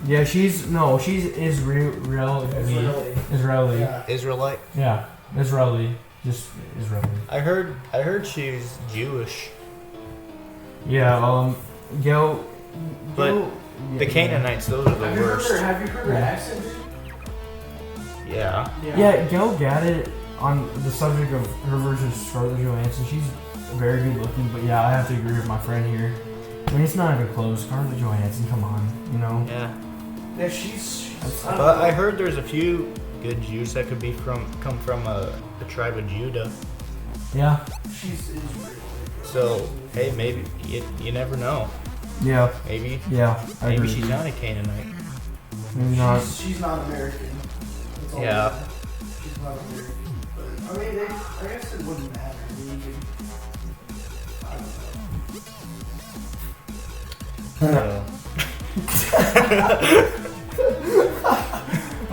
Yeah, she's Israeli. Israeli. Yeah. Israelite? Yeah, Israeli. Just Israeli. I heard she's Jewish. Yeah, Gil. But Gil- The yeah. Canaanites, those are the Have you heard worst. her Yeah. accent? Yeah. Yeah, Gal Gadot, on the subject of her versus Scarlett Johansson, she's very good looking, but yeah, I have to agree with my friend here. I mean, it's not even close. Scarlett Johansson, come on, Yeah. Yeah, she's But I heard there's a few good Jews that could be come from the tribe of Judah. Yeah. she's Israeli. So hey, maybe you never know. Yeah. Maybe Yeah. I maybe agree she's with you. not a Canaanite. Maybe not. She's not American. That's all Yeah. I know. She's not American. But, I mean, I guess it wouldn't matter. I mean, you could- I don't know.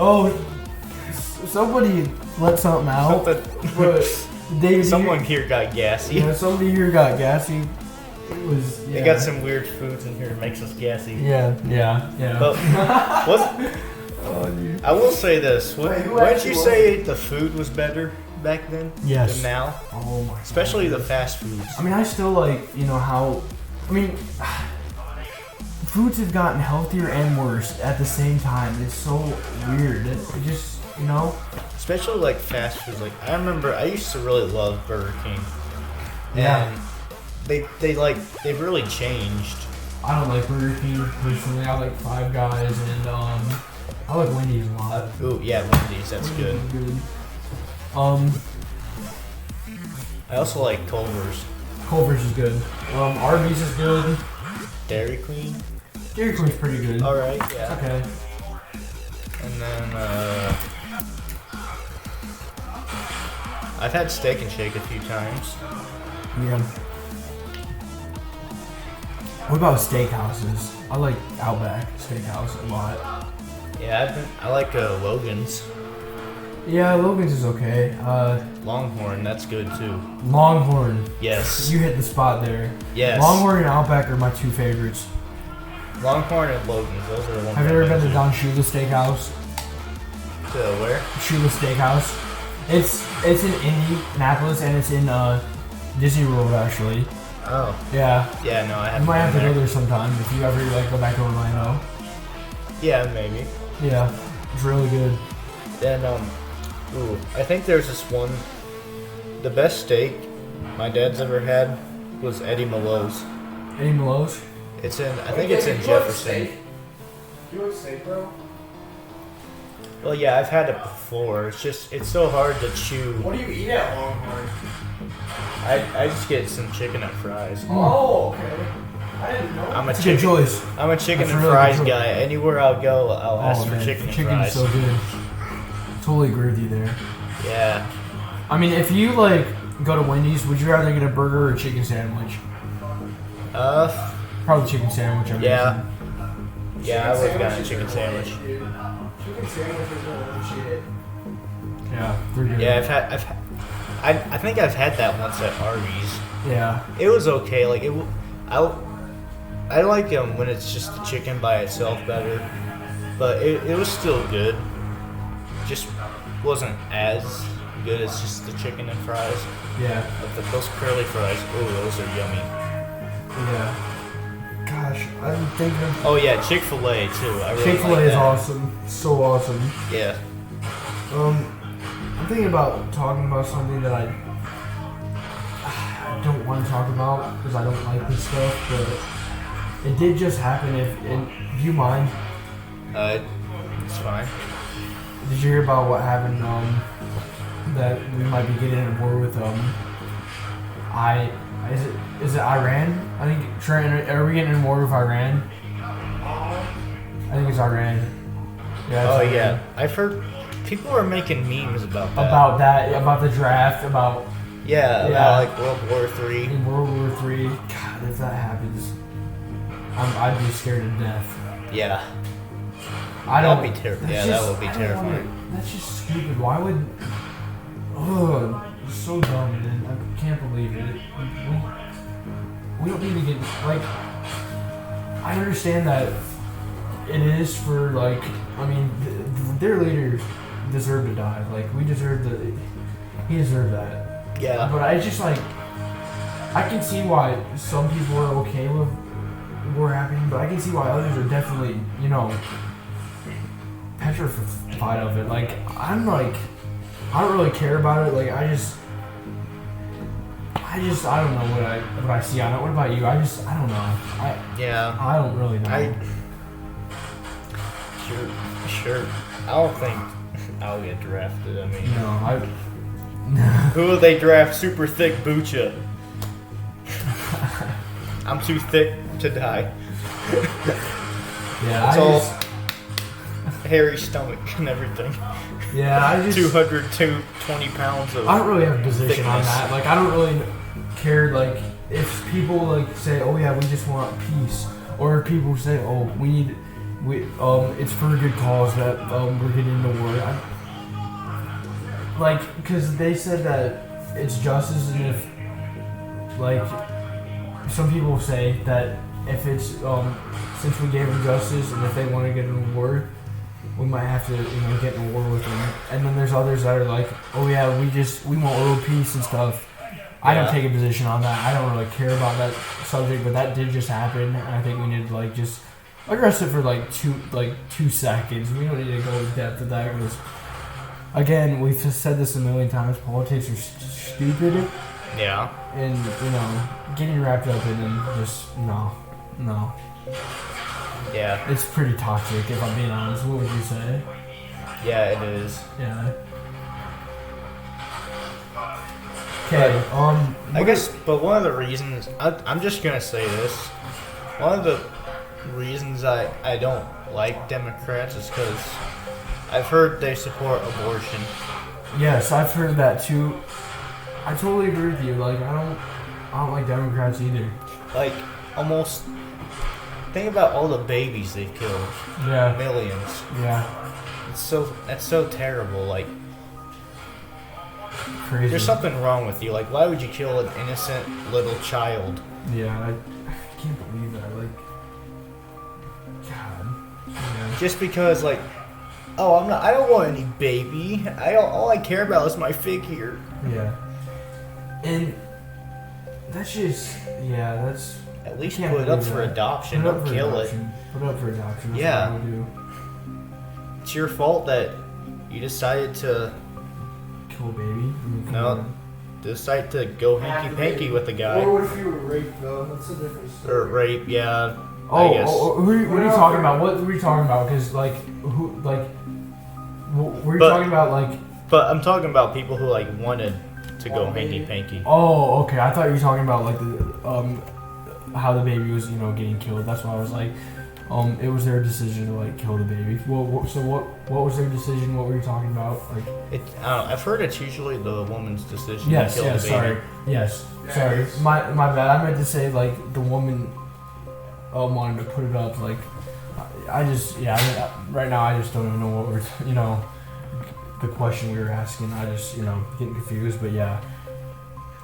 Oh, somebody let something out. But David, Someone here got gassy. Yeah, somebody here got gassy. It was. Yeah. They got some weird foods in here that makes us gassy. Yeah. But was Oh, dude. I will say this. Wait, who Wouldn't actually you was say the food was better back then Yes. than now? Oh my. Especially God. the fast foods. I mean, I still like how I mean, foods have gotten healthier and worse at the same time. It's so weird. It just, you know. Especially like fast food. Like I remember, I used to really love Burger King. Yeah. And they've really changed. I don't like Burger King personally. I like Five Guys and I like Wendy's a lot. Ooh, yeah, Wendy's. That's good. I also like Culver's. Culver's is good. Arby's is good. Dairy Queen. Dairy Queen's pretty good. All right. Yeah. Okay. And then I've had Steak and Shake a few times. Yeah. What about steakhouses? I like Outback Steakhouse a lot. Yeah, I like Logan's. Yeah, Logan's is okay. Longhorn, that's good too. Longhorn. Yes. You hit the spot there. Yes. Longhorn and Outback are my two favorites. Longhorn and Logan's, those are the ones. Have you ever been to Don Shula's Steakhouse? To where? Shula's Steakhouse. It's in Indianapolis and it's in Disney World actually. Oh. Yeah. Yeah, no, I haven't. You might have to been go there sometime if you ever like go back to Orlando. Yeah, maybe. Yeah, it's really good. Then I think there's this one. The best steak my dad's ever had was Eddie Malot's. Eddie Malot's? It's in. I think it's in Jefferson. You like steak, bro? Well, yeah, I've had it before. It's so hard to chew. What do you eat at Longhorn? I just get some chicken and fries. Oh, okay. I didn't know. I'm a It's a good chicken. choice. I'm a chicken That's and really fries good choice. guy. Anywhere I'll go, I'll ask for man, chicken and chicken's fries. so good. Totally agree with you there. Yeah. I mean, if you like go to Wendy's, would you rather get a burger or a chicken sandwich? Probably chicken sandwich. I'm Yeah. guessing. Yeah, I would have gotten a chicken sandwich. Chicken sandwiches are shit. Yeah, they're good. Yeah, I think I've had that once at Arby's. Yeah. It was okay. Like I like them when it's just the chicken by itself better, but it was still good. Just wasn't as good as just the chicken and fries. Yeah. But those curly fries, oh, those are yummy. Yeah. Gosh, I'm thinking of Oh yeah, Chick-fil-A too. I really Chick-fil-A like is that. awesome. So awesome. Yeah. I'm thinking about talking about something that I don't want to talk about because I don't like this stuff, but it did just happen. Do you mind? It's fine. Did you hear about what happened? That we might be getting in a war with is it Iran? I think Trenten. Are we getting in a war with Iran? I think it's Iran. Yeah. it's Oh Iran. yeah, I've heard people are making memes about that. About the draft, about Yeah, Yeah. about like World War III. in World War III. God, if that happens, I'd be scared to death. Yeah. I don't. That'd be terrible. that's Yeah, just- that would be I don't terrifying. wanna- That's just stupid. Why would? Ugh, it's so dumb, man. I can't believe it. We don't need to get like. I understand that it is for like. I mean, their leaders deserve to die. Like we deserve he deserved that. Yeah. But I just like. I can see why some people are okay with war happening, but I can see why others are definitely, petrified of it. Like, I'm like, I don't really care about it. Like, I don't know what I see on it. What about you? I don't know. Yeah. I don't really know. Sure. I don't think I'll get drafted. I mean, No, who will they draft? Super thick Bucha. I'm too thick to die. yeah, It's all hairy stomach and everything. yeah, I just 220 pounds of. I don't really have a position on thickness. that. Like, I don't really care. Like, if people like say, "Oh yeah, we just want peace," or if people say, "Oh, it's for a good cause that we're getting into war." Because they said that it's justice, and if like some people say that if it's since we gave them justice, and if they want to get into war, we might have to get in a war with them. And then there's others that are like, oh yeah, we want world peace and stuff. I don't take a position on that. I don't really care about that subject, but that did just happen, and I think we need to like just address it for like 2 seconds. We don't need to go in depth with that because, again, we've just said this a million times. Politics are stupid. Yeah. And getting wrapped up in them, just no. Yeah. It's pretty toxic, if I'm being honest. What would you say? Yeah, it is. Yeah. Okay. I guess, but one of the reasons I'm just gonna say this. One of the reasons I don't like Democrats is because I've heard they support abortion. Yes, I've heard that too. I totally agree with you. Like, I don't like Democrats either. Like, almost. Think about all the babies they've killed. Yeah. Millions. Yeah. That's so terrible. Like, crazy. there's something wrong with you. Like, why would you kill an innocent little child? Yeah, I can't believe that. Like, God. Yeah. Just because, like, oh, I don't want any baby. All I care about is my figure. Yeah. And that's just, that's. At least put it up for adoption. Don't kill it. Put it up for adoption. That's Yeah. what I would do. It's your fault that you decided to. Kill a baby? Decide to go hanky panky with the guy. Or what if you were raped, though? That's a different story. Or rape, yeah. What are you talking about? What were you talking about? Because, like, were you talking about, like... But I'm talking about people who, like, wanted to go hanky panky. Oh, okay. I thought you were talking about, like, the, how the baby was, getting killed. That's why I was like, it was their decision to like kill the baby. Well, so what was their decision? What were you talking about? Like, I don't know. I've heard it's usually the woman's decision yes, to kill the baby. Sorry, my bad. I meant to say like the woman wanted to put it up. Like, right now I just don't even know what we're the question we were asking. I just getting confused. But yeah,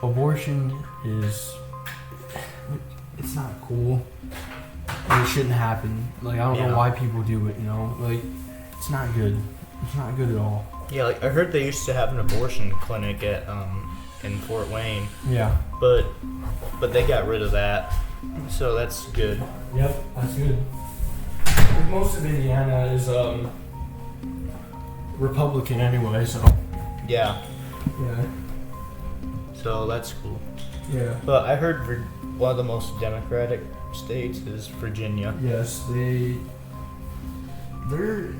abortion is. It's not cool. It shouldn't happen. Like, I don't know why people do it, Like, it's not good. It's not good at all. Yeah, like, I heard they used to have an abortion clinic at, in Fort Wayne. Yeah. But they got rid of that. So that's good. Yep, that's good. Most of Indiana is, Republican anyway, so. Yeah. Yeah. So that's cool. Yeah. But I heard one of the most democratic states is Virginia. Yes, they're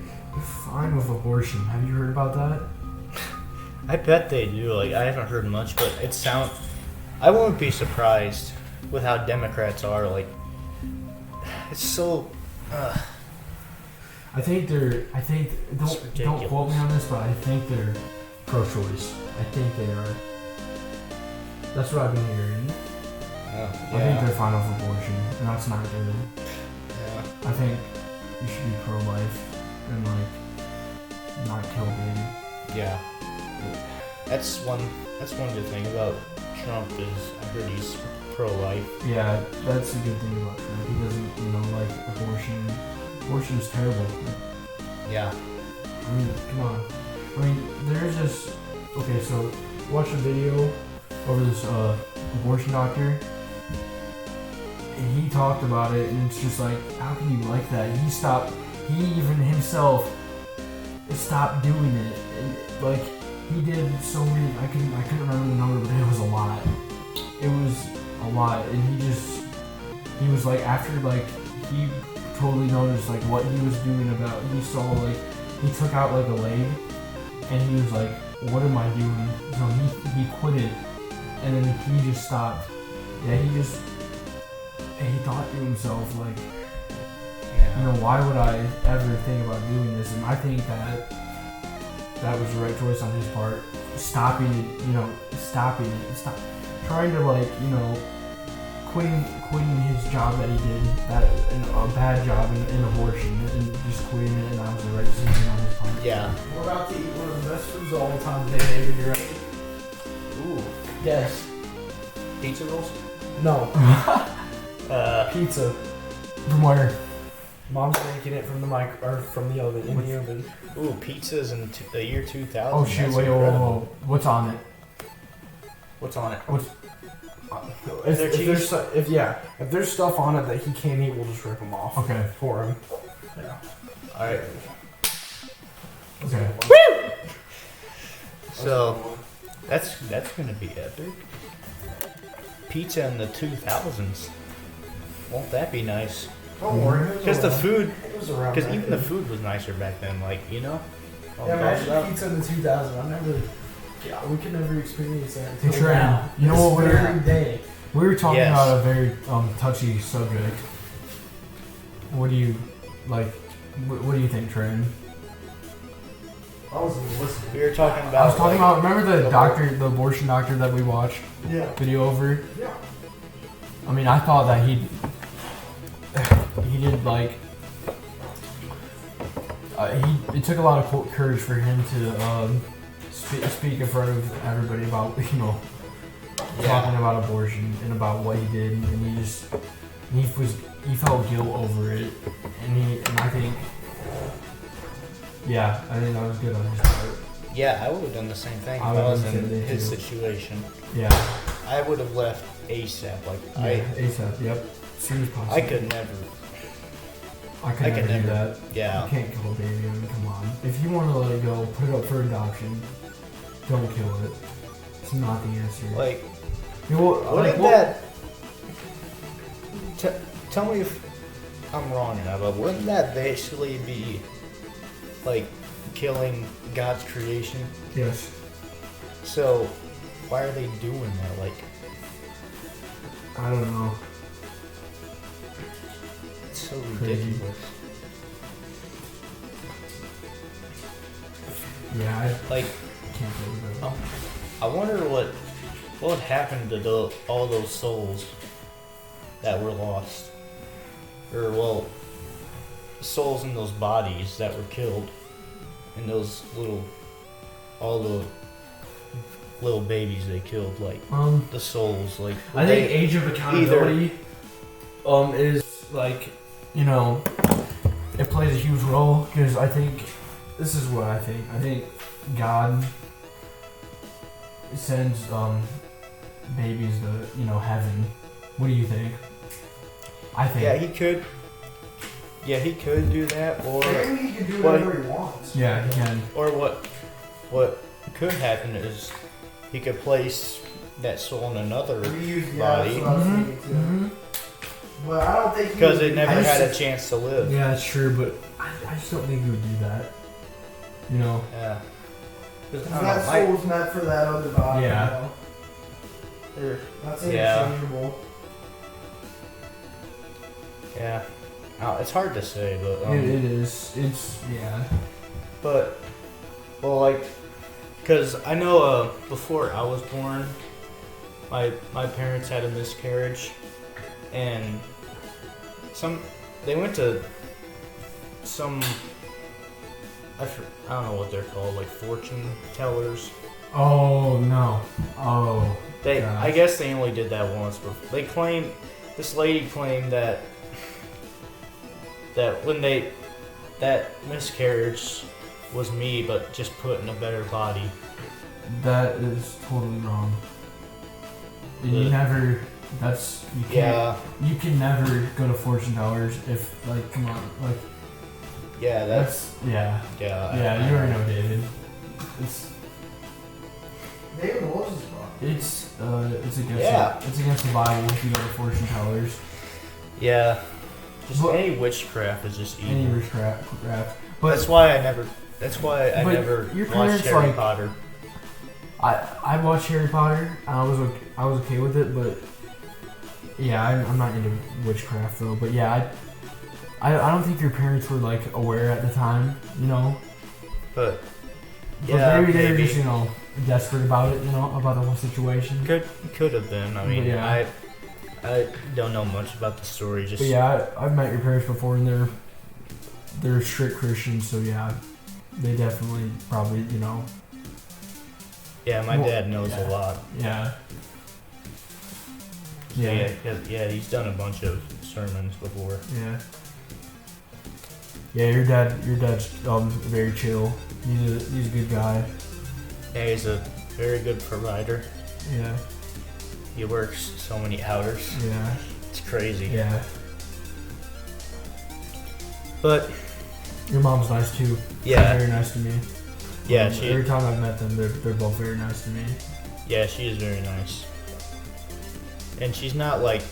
fine with abortion. Have you heard about that? I bet they do. Like, I haven't heard much, but I wouldn't be surprised with how Democrats are. Like, it's so. I think don't quote me on this, but I think they're pro-choice. I think they are. That's what I've been hearing. Yeah. I think they're fine with abortion, and that's not good. Yeah. I think you should be pro-life and like not kill a baby. Yeah. That's one good thing about Trump is I heard he's pro-life. Yeah, that's a good thing about Trump. He doesn't, like abortion. Abortion is terrible. Yeah. I mean, come on. I mean, there's this. Okay, so watch a video over this abortion doctor. And he talked about it, and it's just like, how can you like that? He even himself stopped doing it. And, like, he did so many, I couldn't remember the number, but it was a lot. It was a lot, and he was like, after, like, he totally noticed, like, what he was doing about, he saw, like, he took out, like, a leg, and he was like, what am I doing? So he quit it, and then he just stopped. Yeah, he thought to himself, like, why would I ever think about doing this? And I think that was the right choice on his part. Stopping it, stop trying to, like, quitting his job that he did, a bad job in abortion, and just quitting it, and that was the right decision on his part. Yeah. We're about to eat one of the best foods of all the time today, David. You ready? Ooh. Yes. Pizza rolls? No. Pizza. From where? Mom's making it from the from the oven, in the oven. Ooh, pizza's in the year 2000. Oh shoot! That's whoa. What's on it? What's on it? If there's stuff on it that he can't eat, we'll just rip them off. Okay. For him. Yeah. All right. Okay. So that's gonna be epic. Pizza in the 2000s. Won't that be nice? Don't worry. Because the food, It was around. because back even then. the food was nicer back then. Like, you know. What Yeah, I'm talking imagine about? pizza in the 2000s. I never. Yeah, we could never experience that Hey, until Trent, now. you know what This very day. We were talking Yes. about a very touchy subject. What do you like? What do you think, Trent? I wasn't listening. We were talking about. I was talking like, about. Remember the doctor, the abortion doctor that we watched Yeah. video over? Yeah. I mean, I thought that he did like. It took a lot of courage for him to speak in front of everybody about talking about abortion and about what he did, and he felt guilt over it, and I think that was good on his part. Yeah, I would have done the same thing if I I would've was done in the same his thing, too. situation. Yeah, I would have left ASAP. Like ASAP. Yep, as soon as possible. I could never. I could I never could do never. that. Yeah. You can't kill a baby. I mean, come on. If you want to let it go, put it up for adoption. Don't kill it. It's not the answer. Like, Like, wouldn't that? Tell me if I'm wrong or not, but wouldn't that basically be like killing God's creation? Yes. So why are they doing that? Like, I don't know. it's so Crazy. ridiculous. Yeah, I Like, can't believe it. I wonder what would happen to all those souls that were lost, or well, souls in those bodies that were killed, and those all the little babies they killed, like the souls, like I think age of accountability, is like, it plays a huge role, because I think, this is what I think God sends, babies to, heaven. What do you think? I think. yeah, he could. Yeah, he could do that, or Maybe he can do What- whatever he wants. Yeah, he can. or what could happen is he could place that soul in another Yeah, body. that's what I was thinking too. Mm-hmm. But I don't think he Because would it do never that. had a chance to live. Yeah, that's true, but I just don't think he would do that. Yeah. 'Cause, I don't That know, my- soul's meant for that other body. Yeah. That's Yeah. interchangeable. Yeah. It's hard to say, but It is. It's, yeah. but well, like, cause I know before I was born, my parents had a miscarriage, and they went to some I don't know what they're called, like fortune tellers. Oh, no. Oh. I gosh. guess they only did that once, but this lady claimed that when that miscarriage was me, but just put in a better body. That is totally wrong. And you The- never, you can't, Yeah, you can never go to fortune tellers if, like, come on, like, yeah, yeah. yeah. Yeah, you already know, David. David was his body. It's against, Yeah. it's against the Bible if you go to fortune tellers. Yeah, just But- any witchcraft is just Any evil. witchcraft. But That's why I never But your watched parents, Harry like- Potter. I watched Harry Potter. I was okay with it, but yeah, I'm not into witchcraft though. But yeah, I don't think your parents were like aware at the time, But But yeah, maybe they were maybe. just desperate about it, about the whole situation. Could have been. I mean, yeah. I don't know much about the story. Just But yeah, I've met your parents before, and they're strict Christians, so yeah, they definitely probably yeah, my Well, dad knows a yeah. lot. yeah. Yeah, he's done a bunch of sermons before. Yeah. Yeah, your dad's very chill. He's a good guy. Yeah, he's a very good provider. Yeah. He works so many hours. Yeah. It's crazy. Yeah. But Your mom's nice too. yeah, She's very nice to me. yeah, Every time I've met them, they're both very nice to me. yeah, she is very nice. And she's not like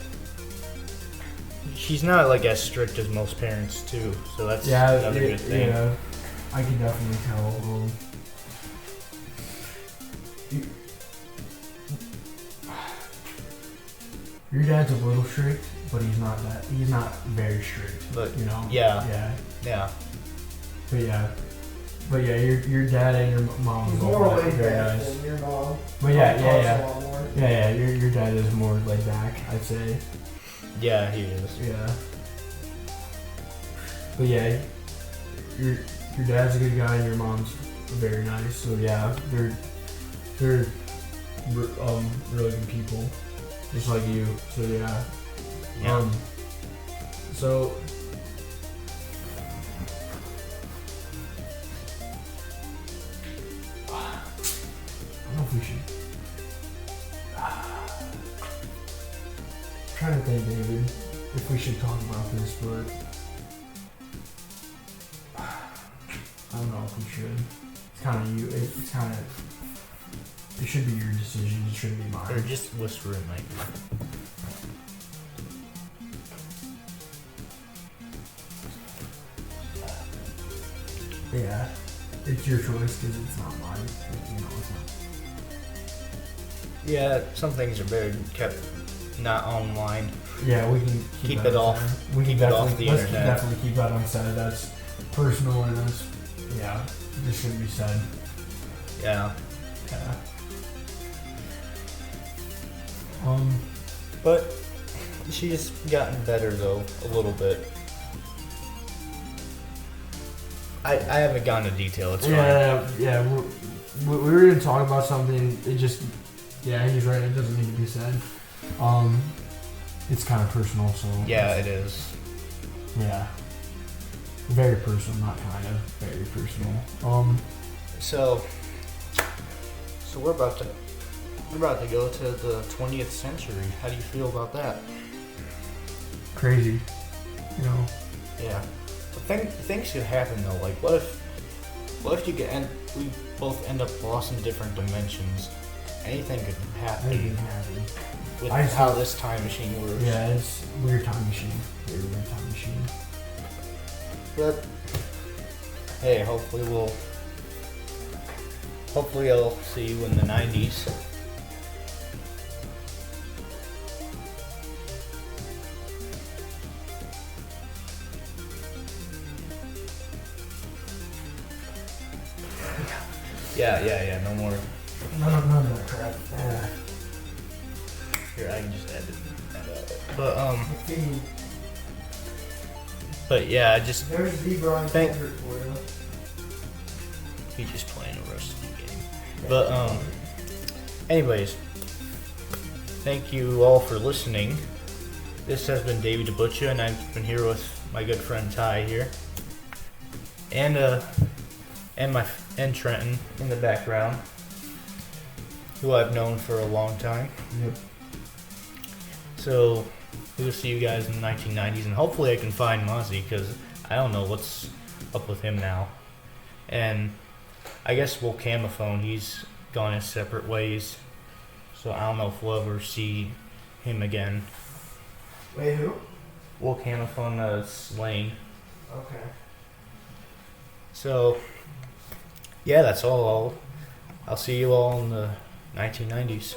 as strict as most parents too. So that's another good thing. Yeah, I can definitely tell. Your dad's a little strict, but he's not very strict. But you know. yeah, Yeah. yeah, But yeah, your dad and your mom He's are more both laid very back nice. than your mom. But yeah. A lot more. Yeah. Your dad is more laid back, I'd say. yeah, he is. Yeah. But yeah, your dad's a good guy and your mom's very nice. So yeah, they're really good people, just like you. So yeah. Yeah. So I don't know if we should. I'm trying to think, David, if we should talk about this, but I don't know if we should. It's kind of you. It's kind of. It should be your decision. It shouldn't be Or mine. just whisper it, Mike. Yeah, it's your choice because it's not mine. You know, it's not. Yeah, some things are better kept not online. Yeah, we can Keep that it off. unsaid. We can Keep it off definitely- the let's internet. definitely keep that unsaid. That's personal and that's it just shouldn't be said. Yeah. Yeah. But she's gotten better though, a little bit. I haven't gone into detail. It's fine. Yeah. We were gonna talk about something. It just, yeah, he's right. It doesn't need to be said. It's kind of personal, so. Yeah, it is. Yeah. Very personal, not kind of. Very personal. So we're about to go to the 20th century. How do you feel about that? Crazy. You know. Yeah. But things could happen though. Like, what if we both end up lost in different dimensions? Anything could happen Anything can happen. with I just how hope- this time machine works. Yeah, it's weird time machine. Very weird time machine. But hey, hopefully I'll see you in the 90s. Yeah. No more. None of that crap. Here, I can just edit that out. But yeah, I just There's the Brian Thank- Kendrick for you. he's just playing a wrestling game. But anyways, thank you all for listening. This has been Davy the Butcher, and I've been here with my good friend Ty here, and Trenten in the background, who I've known for a long time. Yep. So we'll see you guys in the 1990s, and hopefully I can find Mazzi, because I don't know what's up with him now. And I guess we'll camaphone. He's gone his separate ways, so I don't know if we'll ever see him again. Wait, who? We'll camaphone Slane. Okay. So yeah, that's all. I'll see you all in the 1990s.